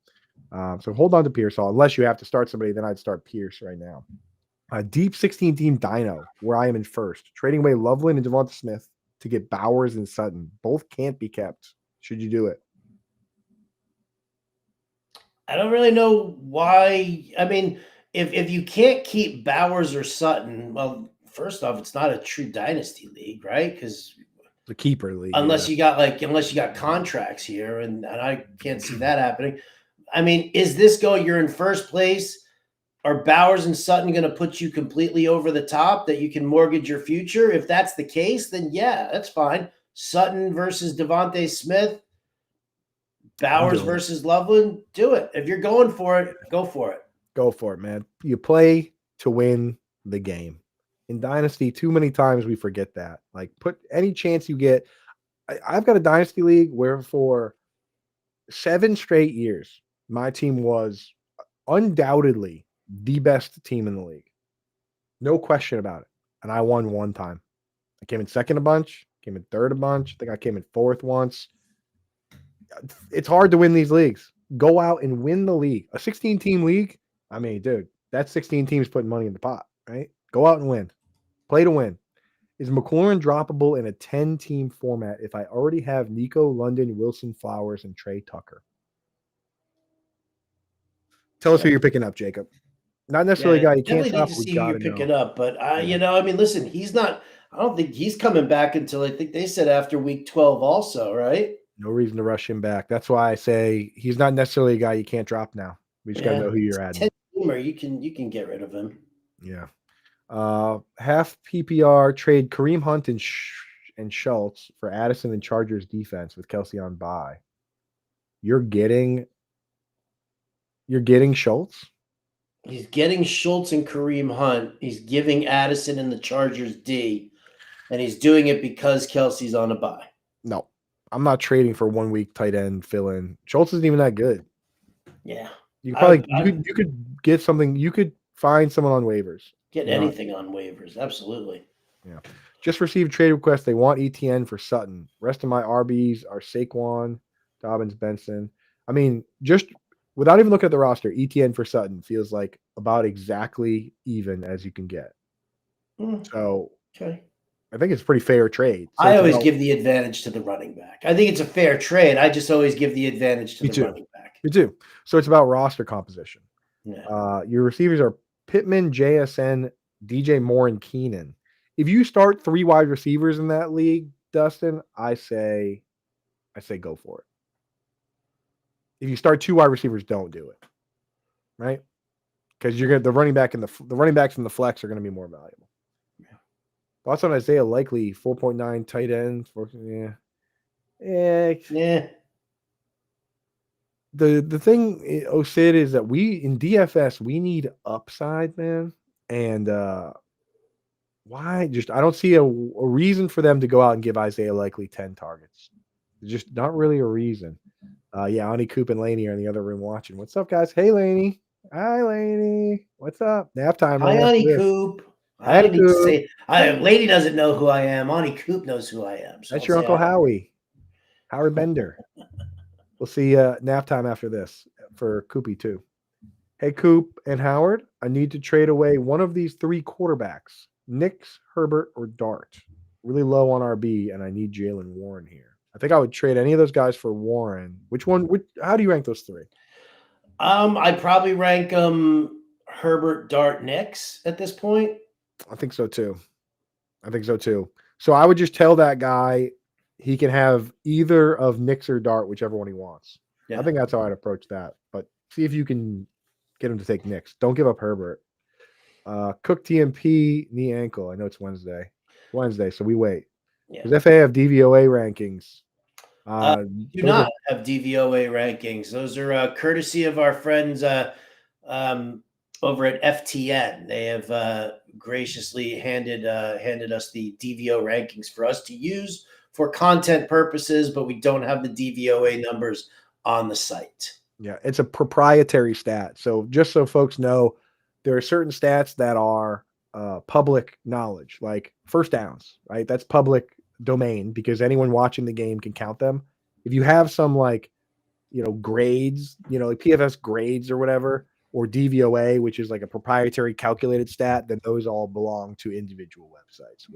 A: So hold on to Pearsall. Unless you have to start somebody, then I'd start Pierce right now. A deep 16-team dyno, where I am in first. Trading away Loveland and Devonta Smith to get Bowers and Sutton. Both can't be kept. Should you do it?
B: I don't really know why. I mean, if you can't keep Bowers or Sutton, well, first off, it's not a true dynasty league, right? Because
A: the keeper league,
B: unless you got contracts here, and I can't see that happening. I mean, is this you're in first place? Are Bowers and Sutton going to put you completely over the top that you can mortgage your future? If that's the case, then yeah, that's fine. Sutton versus Devontae Smith, Bowers versus Loveland, do it. If you're going for it, go for it.
A: Go for it, man. You play to win the game. In Dynasty, too many times we forget that. Like, put any chance you get. I've got a Dynasty league where for 7 straight years, my team was undoubtedly the best team in the league. No question about it. And I won one time. I came in second a bunch, came in third a bunch. I think I came in fourth once. It's hard to win these leagues. Go out and win the league. A 16-team league, I mean, dude, that's 16 teams putting money in the pot, right? Go out and win. Play to win. Is McLaurin droppable in a 10-team format if I already have Nico, London, Wilson, Flowers, and Trey Tucker? Tell us who you're picking up, Jacob. Not necessarily a guy you can't
B: stop. Definitely need to see who you're picking up, but I mean, listen, he's not. I don't think he's coming back until I think they said after week 12, also, right?
A: No reason to rush him back. That's why I say he's not necessarily a guy you can't drop now. We just got to know who you're adding.
B: 10-teamer, you can get rid of him.
A: Yeah. Half PPR trade Kareem Hunt and Schultz for Addison and Chargers defense with Kelsey on bye. You're getting Schultz?
B: He's getting Schultz and Kareem Hunt. He's giving Addison and the Chargers D, and he's doing it because Kelsey's on a bye.
A: No, I'm not trading for 1 week tight end fill-in. Schultz isn't even that good.
B: Yeah.
A: You could get something. You could find someone on waivers.
B: Get anything on waivers. Absolutely.
A: Yeah. Just received trade request. They want ETN for Sutton. Rest of my RBs are Saquon, Dobbins, Benson. I mean, just without even looking at the roster, ETN for Sutton feels like about exactly even as you can get. So
B: okay.
A: I think it's a pretty fair trade. So
B: I always give the advantage to the running back. I think it's a fair trade. I just always give the advantage to the running back.
A: Me too. So it's about roster composition.
B: Yeah.
A: Your receivers are Pittman, JSN, DJ Moore, and Keenan. If you start 3 wide receivers in that league, Dustin, I say go for it. If you start 2 wide receivers, don't do it. Right? Because you're gonna the running backs in the flex are going to be more valuable.
B: Yeah.
A: Thoughts on Isaiah Likely, 4.9 tight ends. Yeah. The thing, Sid, is that we in DFS we need upside, man, and why? Just I don't see a reason for them to go out and give Isaiah Likely 10 targets. Just not really a reason. Yeah, Ani Coop and Laney are in the other room watching. What's up, guys? Hey, Laney. Hi, Laney. What's up? Nap time.
B: Hi, Ani Coop. I don't need to say. Lady doesn't know who I am. Ani Coop knows who I am.
A: So that's your Uncle Howie, Howard Bender. We'll see nap time after this for Coopy too. Hey, Coop and Howard, I need to trade away one of these 3 quarterbacks, Nix, Herbert, or Dart. Really low on RB, and I need Jalen Warren here. I think I would trade any of those guys for Warren. Which one? How do you rank those 3?
B: I'd probably rank Herbert, Dart, Nix at this point.
A: I think so too. So I would just tell that guy he can have either of Nix or Dart, whichever one he wants. Yeah. I think that's how I'd approach that. But see if you can get him to take Nix. Don't give up Herbert. Cook TMP, knee ankle. I know it's Wednesday, so we wait.
B: Yeah.
A: Does FA have DVOA rankings?
B: Do not have DVOA rankings. Those are courtesy of our friends over at FTN. They have graciously handed us the DVO rankings for us to use for content purposes, but we don't have the DVOA numbers on the site.
A: Yeah, it's a proprietary stat. So just so folks know, there are certain stats that are public knowledge, like first downs, right? That's public domain because anyone watching the game can count them. If you have some grades, like PFS grades or whatever, or DVOA, which is like a proprietary calculated stat, then those all belong to individual websites.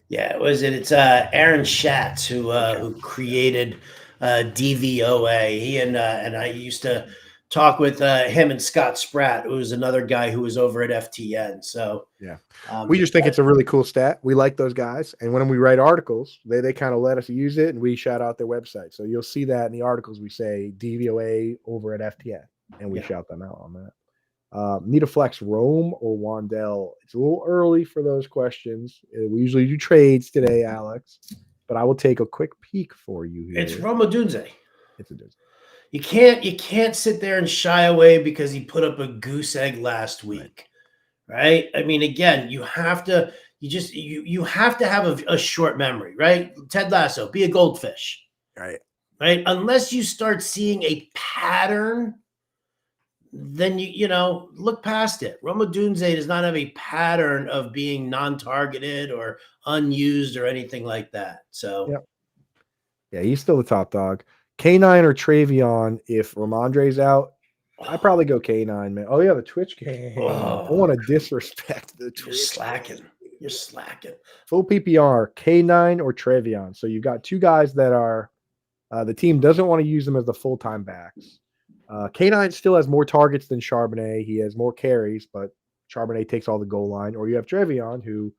B: It's Aaron Schatz who created DVOA. He and I used to talk with him and Scott Spratt, who was another guy who was over at FTN. So
A: yeah, we just think it's a really cool stat. We like those guys, and when we write articles, they kind of let us use it, and we shout out their website. So you'll see that in the articles we say DVOA over at FTN, and we shout them out on that. Need a flex Rome or Wandell? It's a little early for those questions. We usually do trades today, Alex, but I will take a quick peek for you here.
B: It's Rome Odunze.
A: It's a Dunze.
B: You can't sit there and shy away because he put up a goose egg last week, right? I mean, again, you have to have a short memory, right? Ted Lasso, be a goldfish,
A: right?
B: Unless you start seeing a pattern, then you look past it. Rome Odunze does not have a pattern of being non-targeted or unused or anything like that. So,
A: yeah, he's still the top dog. K9 or Travion if Ramondre's out. I'd probably go K9, man. Oh, yeah, the Twitch game. I want to disrespect the Twitch.
B: You're slacking.
A: Full PPR, K9 or Travion. So you've got 2 guys that are the team doesn't want to use them as the full-time backs. K9 still has more targets than Charbonnet. He has more carries, but Charbonnet takes all the goal line. Or you have Travion, who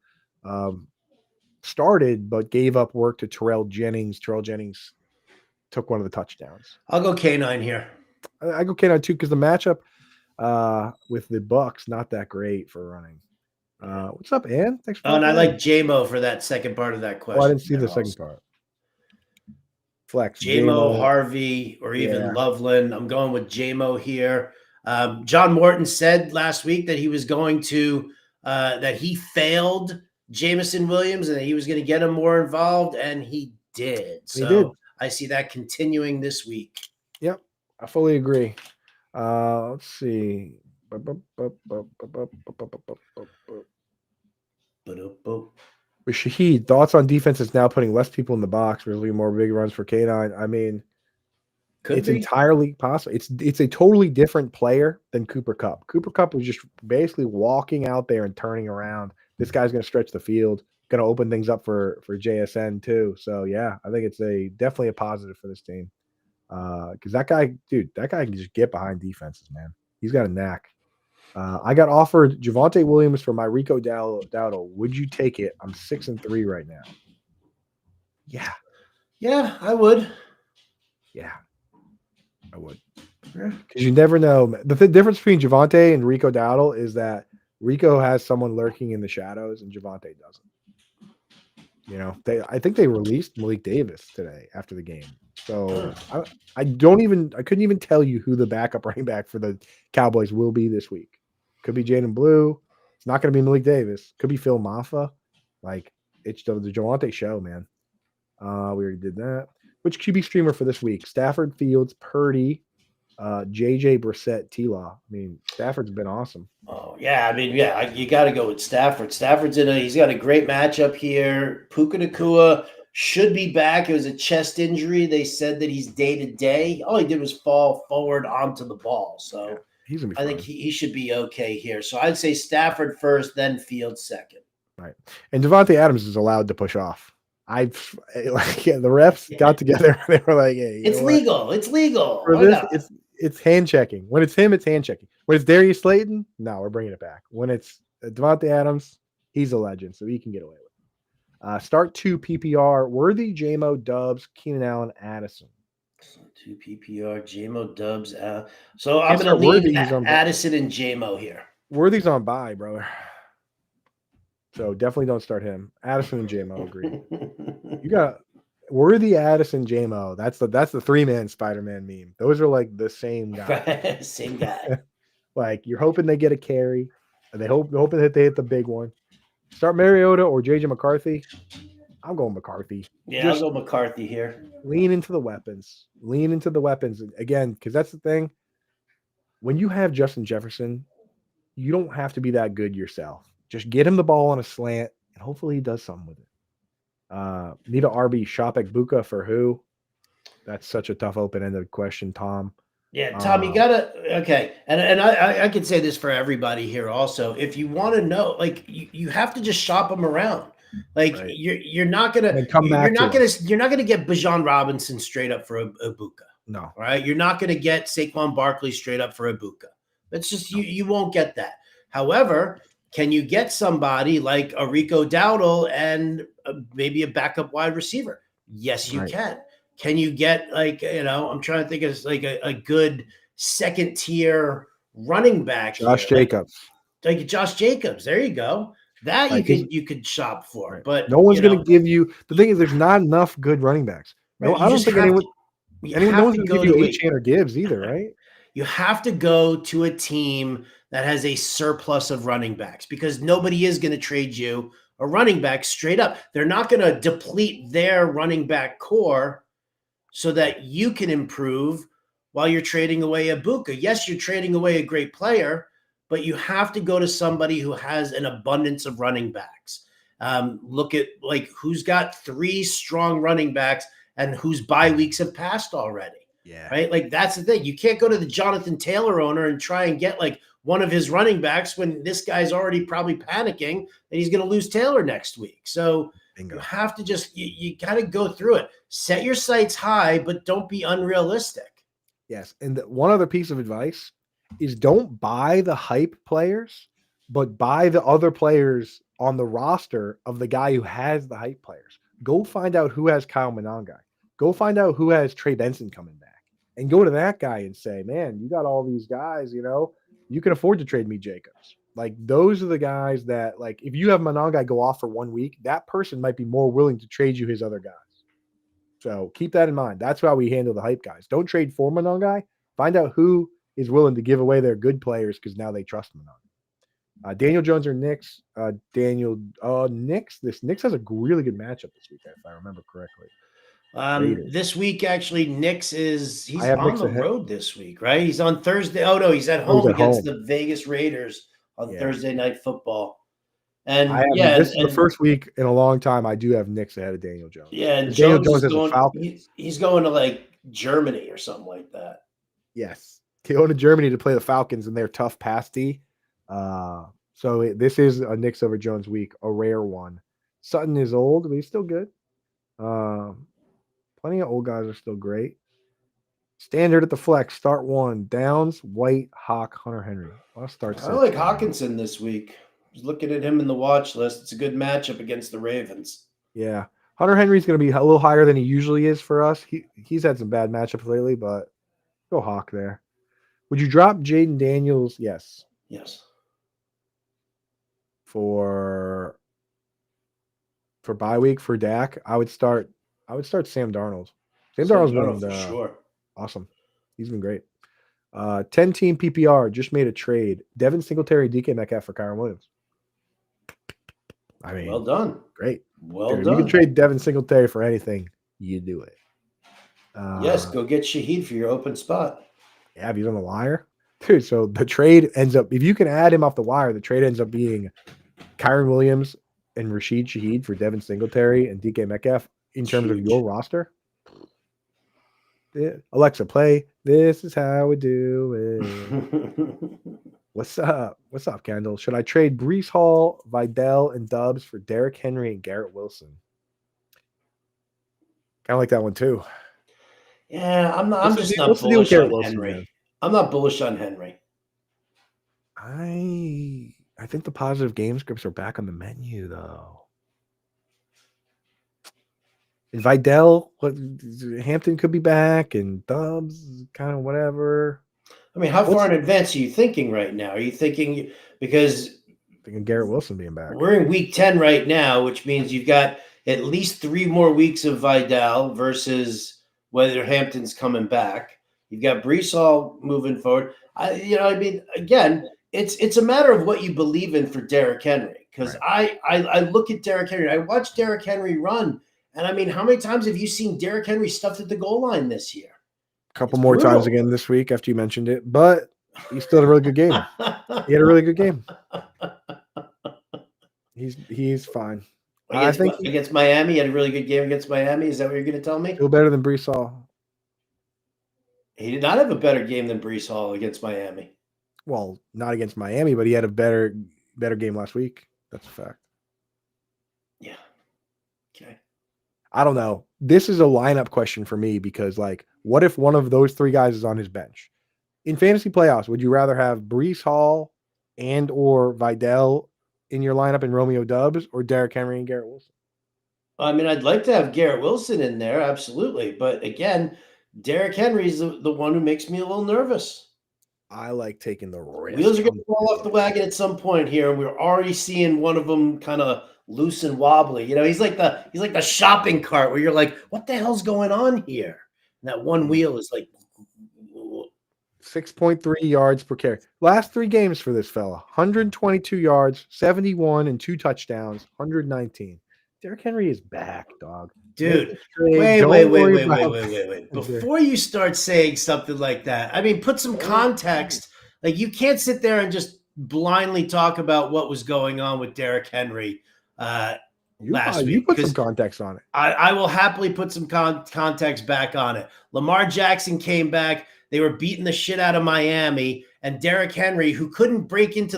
A: started but gave up work to Terrell Jennings. Terrell Jennings took one of the touchdowns.
B: I'll go K9 here.
A: I go K9 too because the matchup with the Bucks not that great for running. What's up, Ann? Thanks for
B: and I like JMO for that second part of that question.
A: I didn't see the second part. Flex.
B: JMO, Harvey, or even Loveland. I'm going with JMO here. John Morton said last week that he was going to that he failed Jameson Williams and that he was going to get him more involved, and he did. So I see that continuing this week.
A: Yep, I fully agree. Let's see. With Shaheed, thoughts on defense is now putting less people in the box, really more big runs for K9. I mean, it's entirely possible. It's a totally different player than Cooper Kupp. Cooper Kupp was just basically walking out there and turning around. This guy's going to stretch the field, going to open things up for JSN too. So yeah, I think it's definitely a positive for this team. Because that guy can just get behind defenses, man. He's got a knack. I got offered Javonte Williams for my Rico Dowdle. Would you take it? I'm 6-3 right now.
B: Yeah, I would.
A: Yeah, I would. Because you never know. The difference between Javonte and Rico Dowdle is that Rico has someone lurking in the shadows and Javonte doesn't. I think they released Malik Davis today after the game. So I couldn't even tell you who the backup running back for the Cowboys will be this week. Could be Jaden Blue. It's not going to be Malik Davis. Could be Phil Maffa. Like, it's the Javonte show, man. We already did that. Which QB streamer for this week? Stafford, Fields, Purdy, JJ, Brissett, T-Law. I mean, Stafford's been awesome.
B: Oh, yeah. I mean, yeah, you got to go with Stafford. He's got a great matchup here. Puka Nacua should be back. It was a chest injury. They said that he's day-to-day. All he did was fall forward onto the ball. So yeah,
A: he's gonna be
B: I think he should be okay here. So I'd say Stafford first, then Fields second.
A: Right. And Devontae Adams is allowed to push off. The refs got together. They were like, "Hey,
B: it's legal. It's legal.
A: For this, it's hand checking. When it's him, it's hand checking. When it's Darius Slayton, no, we're bringing it back. When it's Devontae Adams, he's a legend, so he can get away with it. Start 2 PPR: Worthy, JMO, Dubs, Keenan Allen, Addison.
B: 2 PPR, JMO, Dubs. So I'm going to leave Addison and JMO here.
A: Worthy's on bye, brother. So definitely don't start him. Addison and JMO agree. You got Worthy, Addison, JMO. That's the 3-man Spider-Man meme. Those are like the same guy.
B: Same guy.
A: Like, you're hoping they get a carry. And hoping that they hit the big one. Start Mariota or JJ McCarthy. I'm going McCarthy.
B: Yeah, I'll go McCarthy here.
A: Lean into the weapons. Again, because that's the thing. When you have Justin Jefferson, you don't have to be that good yourself. Just get him the ball on a slant, and hopefully he does something with it. Need a RB Shopek Buka for who? That's such a tough open-ended question, Tom.
B: Yeah, Tom, you gotta and I can say this for everybody here also. If you want to know, like, you have to just shop them around. Like, right. you're not gonna get Bijan Robinson straight up for a Buka.
A: No,
B: right? You're not gonna get Saquon Barkley straight up for a Buka. It's just you won't get that. However, can you get somebody like a Rico Dowdle and maybe a backup wide receiver? Yes, you can. Can you get, like, I'm trying to think of like a good second tier running back?
A: Josh Jacobs.
B: Like Josh Jacobs. There you go. That you could shop for. But
A: no one's going to give you. The thing is, there's not enough good running backs. No, I don't think no one's going to give you Achane or Gibbs either, right?
B: You have to go to a team that has a surplus of running backs, because nobody is going to trade you a running back straight up. They're not going to deplete their running back core so that you can improve while you're trading away a Buka. Yes, you're trading away a great player, but you have to go to somebody who has an abundance of running backs. Look at, like, who's got 3 strong running backs and whose bye weeks have passed already.
A: Yeah.
B: Right. Like, that's the thing. You can't go to the Jonathan Taylor owner and try and get like one of his running backs when this guy's already probably panicking that he's going to lose Taylor next week. So Bingo. You have to just, you got to go through it. Set your sights high, but don't be unrealistic.
A: Yes. And one other piece of advice is don't buy the hype players, but buy the other players on the roster of the guy who has the hype players. Go find out who has Kyle Monangai. Go find out who has Trey Benson coming back. And go to that guy and say, man, you got all these guys, you can afford to trade me Jacobs. Like, those are the guys that, like, if you have Monangai go off for 1 week, that person might be more willing to trade you his other guys. So keep that in mind. That's how we handle the hype guys. Don't trade for Monangai. Find out who is willing to give away their good players because now they trust Monangai. Daniel Jones or Knicks? Knicks. Knicks has a really good matchup this weekend, if I remember correctly.
B: This week, actually, he's on
A: Knicks
B: the
A: ahead.
B: road this week, right? He's on Thursday. Oh, no, he's at home against the Vegas Raiders on Thursday Night Football. And
A: this is the first week in a long time I do have Knicks ahead of Daniel Jones.
B: Yeah, and
A: Daniel Jones is a Falcon.
B: He's going to like Germany or something like that.
A: Yes, going to Germany to play the Falcons and their tough pass D. So this is a Knicks over Jones week, a rare one. Sutton is old, but he's still good. Plenty of old guys are still great. Standard at the flex, start one. Downs, White, Hawk, Hunter Henry. I'll start.
B: I like Hawkinson this week. I was looking at him in the watch list. It's a good matchup against the Ravens.
A: Yeah. Hunter Henry's going to be a little higher than he usually is for us. He's had some bad matchups lately, but go Hawk there. Would you drop Jaden Daniels? Yes.
B: Yes.
A: For bye week for Dak, I would start Sam Darnold. Sam Darnold's been
B: for sure.
A: Awesome. He's been great. 10-team PPR just made a trade. Devin Singletary, DK Metcalf for Kyren Williams. I mean,
B: well done.
A: Great.
B: Well done.
A: You can trade Devin Singletary for anything. You do it.
B: Yes, go get Shaheed for your open spot.
A: Yeah, if he's on the wire. Dude, so the trade ends up, if you can add him off the wire, the trade ends up being Kyren Williams and Rashid Shaheed for Devin Singletary and DK Metcalf in terms of your roster. Yeah. Alexa, play This Is How We Do It. What's up? What's up, Kendall? Should I trade Breece Hall, Vidal, and Dubs for Derrick Henry and Garrett Wilson? Kind of like that one too.
B: Yeah, I'm just not bullish on Henry. I'm not bullish on Henry.
A: I think the positive game scripts are back on the menu though. And Vidal, Hampton could be back, and Dubs, kind of whatever.
B: I mean, how far in advance are you thinking right now? Are you thinking
A: thinking Garrett Wilson being back?
B: We're in week 10 right now, which means you've got at least 3 more weeks of Vidal versus whether Hampton's coming back. You've got Breece Hall moving forward. Again, it's a matter of what you believe in for Derrick Henry. Because I look at Derrick Henry, I watch Derrick Henry run, and I mean, how many times have you seen Derrick Henry stuffed at the goal line this year?
A: A couple more times again this week after you mentioned it, but he still had a really good game. He had a really good game. He's fine.
B: Against Miami, he had a really good game against Miami. Is that what you're going to tell me?
A: Still better than Breece Hall.
B: He did not have a better game than Breece Hall against Miami.
A: Well, not against Miami, but he had a better game last week. That's a fact.
B: Yeah. Okay.
A: I don't know. This is a lineup question for me because, what if one of those 3 guys is on his bench? In fantasy playoffs, would you rather have Breece Hall and or Vidal in your lineup and Romeo Dubs or Derrick Henry and Garrett Wilson?
B: I mean, I'd like to have Garrett Wilson in there, absolutely. But again, Derrick Henry's the one who makes me a little nervous.
A: I like taking the risk.
B: Wheels are going to fall off the wagon at some point here. We're already seeing one of them kind of loose and wobbly. He's like the shopping cart where you're like, what the hell's going on here? And that one wheel is like
A: 6.3 yards per carry. Last 3 games for this fella: 122 yards, 71, and 2 touchdowns, 119. Derrick Henry is back, dog.
B: Dude, wait. Before you start saying something like that, I mean, put some context. Like, you can't sit there and just blindly talk about what was going on with Derrick Henry last week.
A: You put some context on it.
B: I will happily put some context back on it. Lamar Jackson came back. They were beating the shit out of Miami, and Derrick Henry, who couldn't get into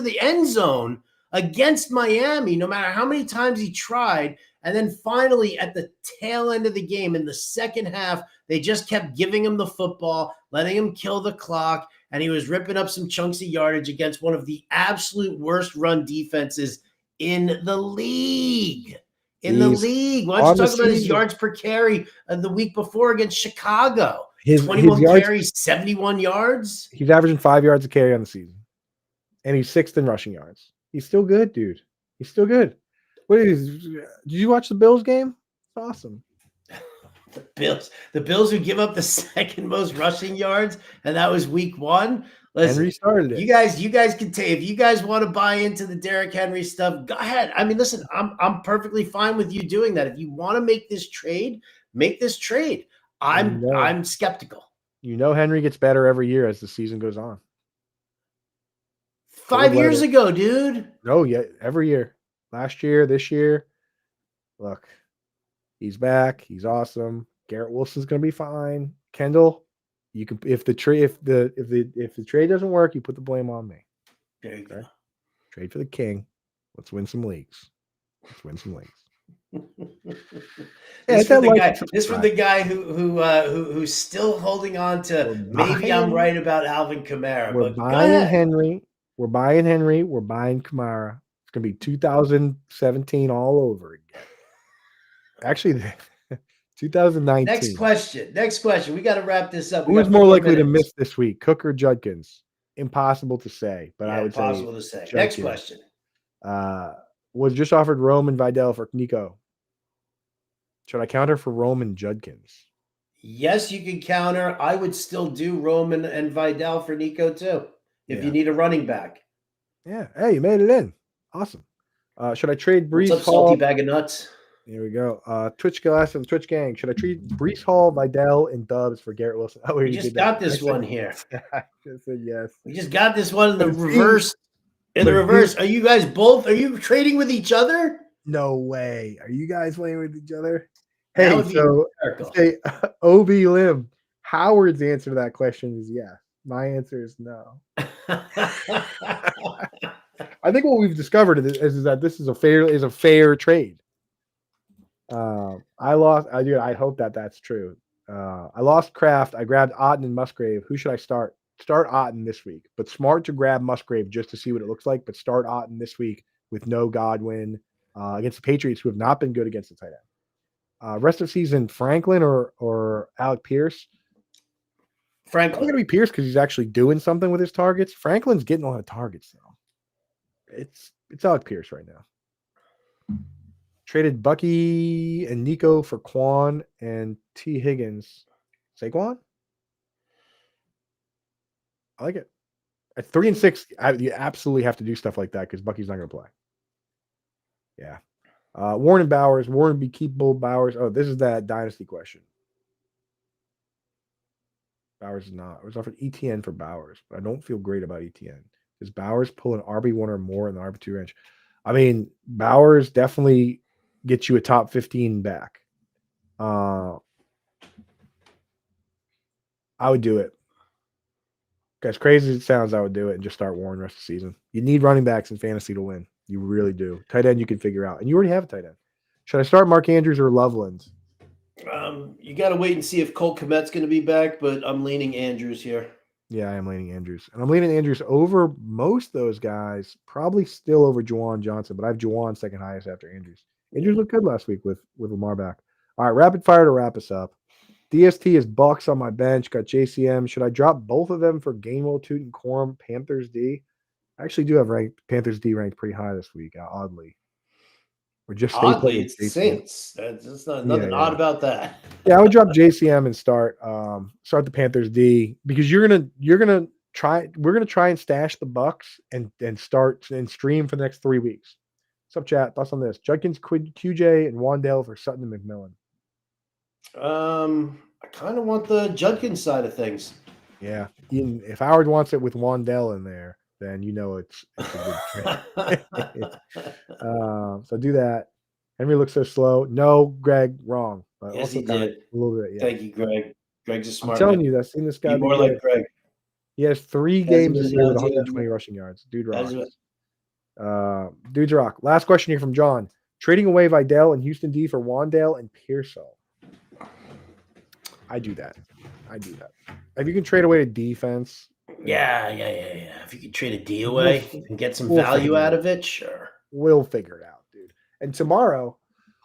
B: the end zone against Miami, no matter how many times he tried. And then finally, at the tail end of the game, in the second half, they just kept giving him the football, letting him kill the clock, and he was ripping up some chunks of yardage against one of the absolute worst run defenses in the league. Why don't you talk about his yards per carry the week before against Chicago? 21 carries, 71 yards.
A: He's averaging 5 yards a carry on the season, and he's 6th in rushing yards. He's still good, dude. He's still good. Did you watch the Bills game? It's awesome.
B: The Bills who give up the 2nd most rushing yards, and that was week 1. Listen,
A: Henry started it.
B: You guys can take, if you guys want to buy into the Derrick Henry stuff, go ahead. I mean, listen, I'm perfectly fine with you doing that. If you want to make this trade, make this trade. I'm skeptical.
A: Henry gets better every year as the season goes on.
B: 5 years ago, dude.
A: No, yeah, every year. Last year, this year. Look, he's back. He's awesome. Garrett Wilson's going to be fine. Kendall, you can if the trade doesn't work, you put the blame on me.
B: There you go.
A: Trade for the king. Let's win some leagues.
B: This from the guy who's still holding on to maybe I'm right about Alvin Kamara.
A: We're buying Henry. We're buying Henry. We're buying Kamara. It's going to be 2017 all over again. Actually, 2019.
B: Next question. We got to wrap this up.
A: Who is more likely to miss this week, Cook or Judkins? Impossible to say, but I would say
B: impossible to say. Judkins. Next question.
A: Was just offered Rome and Vidal for Nico. Should I counter for Rome and Judkins?
B: Yes, you can counter. I would still do Roman and Vidal for Nico too, if you need a running back.
A: Yeah. Hey, you made it in. Awesome. Should I trade Brees
B: What's up,
A: Hall?
B: salty bag of nuts?
A: Here we go. Twitch Glass and Twitch Gang. Should I trade Brees Hall, Vidal, and Dubs for Garrett Wilson? Oh,
B: we just got this one here.
A: I just said yes.
B: We just got this one in the reverse. In the reverse. Are you guys both? Are you trading with each other?
A: No way. Are you guys playing with each other? Hey, so say OB Lim. Howard's answer to that question is yes. My answer is no. I think what we've discovered is that this is a fair trade. I lost. I hope that's true. I lost Kraft. I grabbed Otten and Musgrave. Who should I start? Start Otten this week, but smart to grab Musgrave just to see what it looks like. But start Otten this week with no Godwin against the Patriots, who have not been good against the tight end. Rest of season, Franklin or Alec Pierce.
B: Franklin.
A: It's going to be Pierce because he's actually doing something with his targets. Franklin's getting a lot of targets though. It's Alec Pierce right now. Traded Bucky and Nico for Quan and T. Higgins. Saquon? I like it. At 3 and 6, you absolutely have to do stuff like that because Bucky's not going to play. Yeah. Warren and Bowers. Warren be keepable. Bowers. Oh, this is that dynasty question. Bowers is not. I was offered ETN for Bowers, but I don't feel great about ETN. Does Bowers pull an RB1 or more in the RB2 range? I mean, Bowers definitely gets you a top 15 back. I would do it. As crazy as it sounds, I would do it and just start Warren the rest of the season. You need running backs in fantasy to win. You really do. Tight end you can figure out. And you already have a tight end. Should I start Mark Andrews or Loveland?
B: You got to wait and see if Cole Kmet's going to be back, but I'm leaning Andrews here.
A: Yeah, I am leaning Andrews. And I'm leaning Andrews over most of those guys, probably still over Juwan Johnson, but I have Juwan second highest after Andrews. Andrews looked good last week with Lamar back. All right, rapid fire to wrap us up. DST is Bucks on my bench. Got JCM. Should I drop both of them for Gainwell, Tootin, Corum, Panthers D? I actually do have Panthers D ranked pretty high this week, oddly. Or just
B: oddly, it's the Saints. That's nothing odd about that.
A: Yeah, I would drop JCM and start the Panthers D because we're gonna try and stash the Bucks and start and stream for the next 3 weeks. What's up, chat? Thoughts on this? Judkins, QJ, and Wandale for Sutton and McMillan.
B: I kind of want the Judkins side of things.
A: Yeah, if Howard wants it with Wandale in there, then it's a good trade. So do that. Henry looks so slow. No, Greg, wrong. But
B: yes,
A: also
B: he did.
A: A little bit. Yeah.
B: Thank you, Greg. Greg's a smart.
A: I'm telling you, I've seen this guy
B: be more like Greg.
A: He has 3 games this year with 120 rushing yards. Dude rocks. Dudes rock. Last question here from John. Trading away Vidal and Houston D for Wandale and Pearsall. I do that. If you can trade away a defense.
B: Yeah. If you can trade a D away and get some value out of it, sure.
A: We'll figure it out, dude. And tomorrow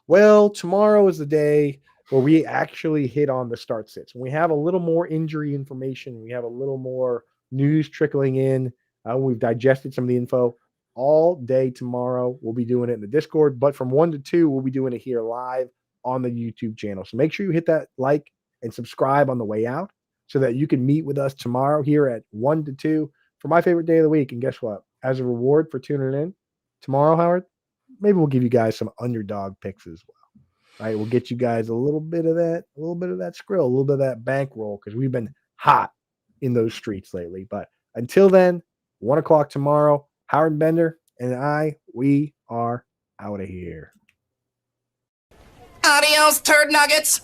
A: is the day where we actually hit on the start sits. When we have a little more injury information, we have a little more news trickling in. We've digested some of the info. All day tomorrow, we'll be doing it in the Discord. But from 1 to 2, we'll be doing it here live on the YouTube channel. So make sure you hit that like and subscribe on the way out so that you can meet with us tomorrow here at 1 to 2. for my favorite day of the week. And guess what? As a reward for tuning in tomorrow, Howard, maybe we'll give you guys some underdog picks as well. Right? We'll get you guys a little bit of that skrill, a little bit of that bankroll, because we've been hot in those streets lately. But until then, 1 o'clock tomorrow, Howard Bender and we are out of here.
C: Adios, turd nuggets.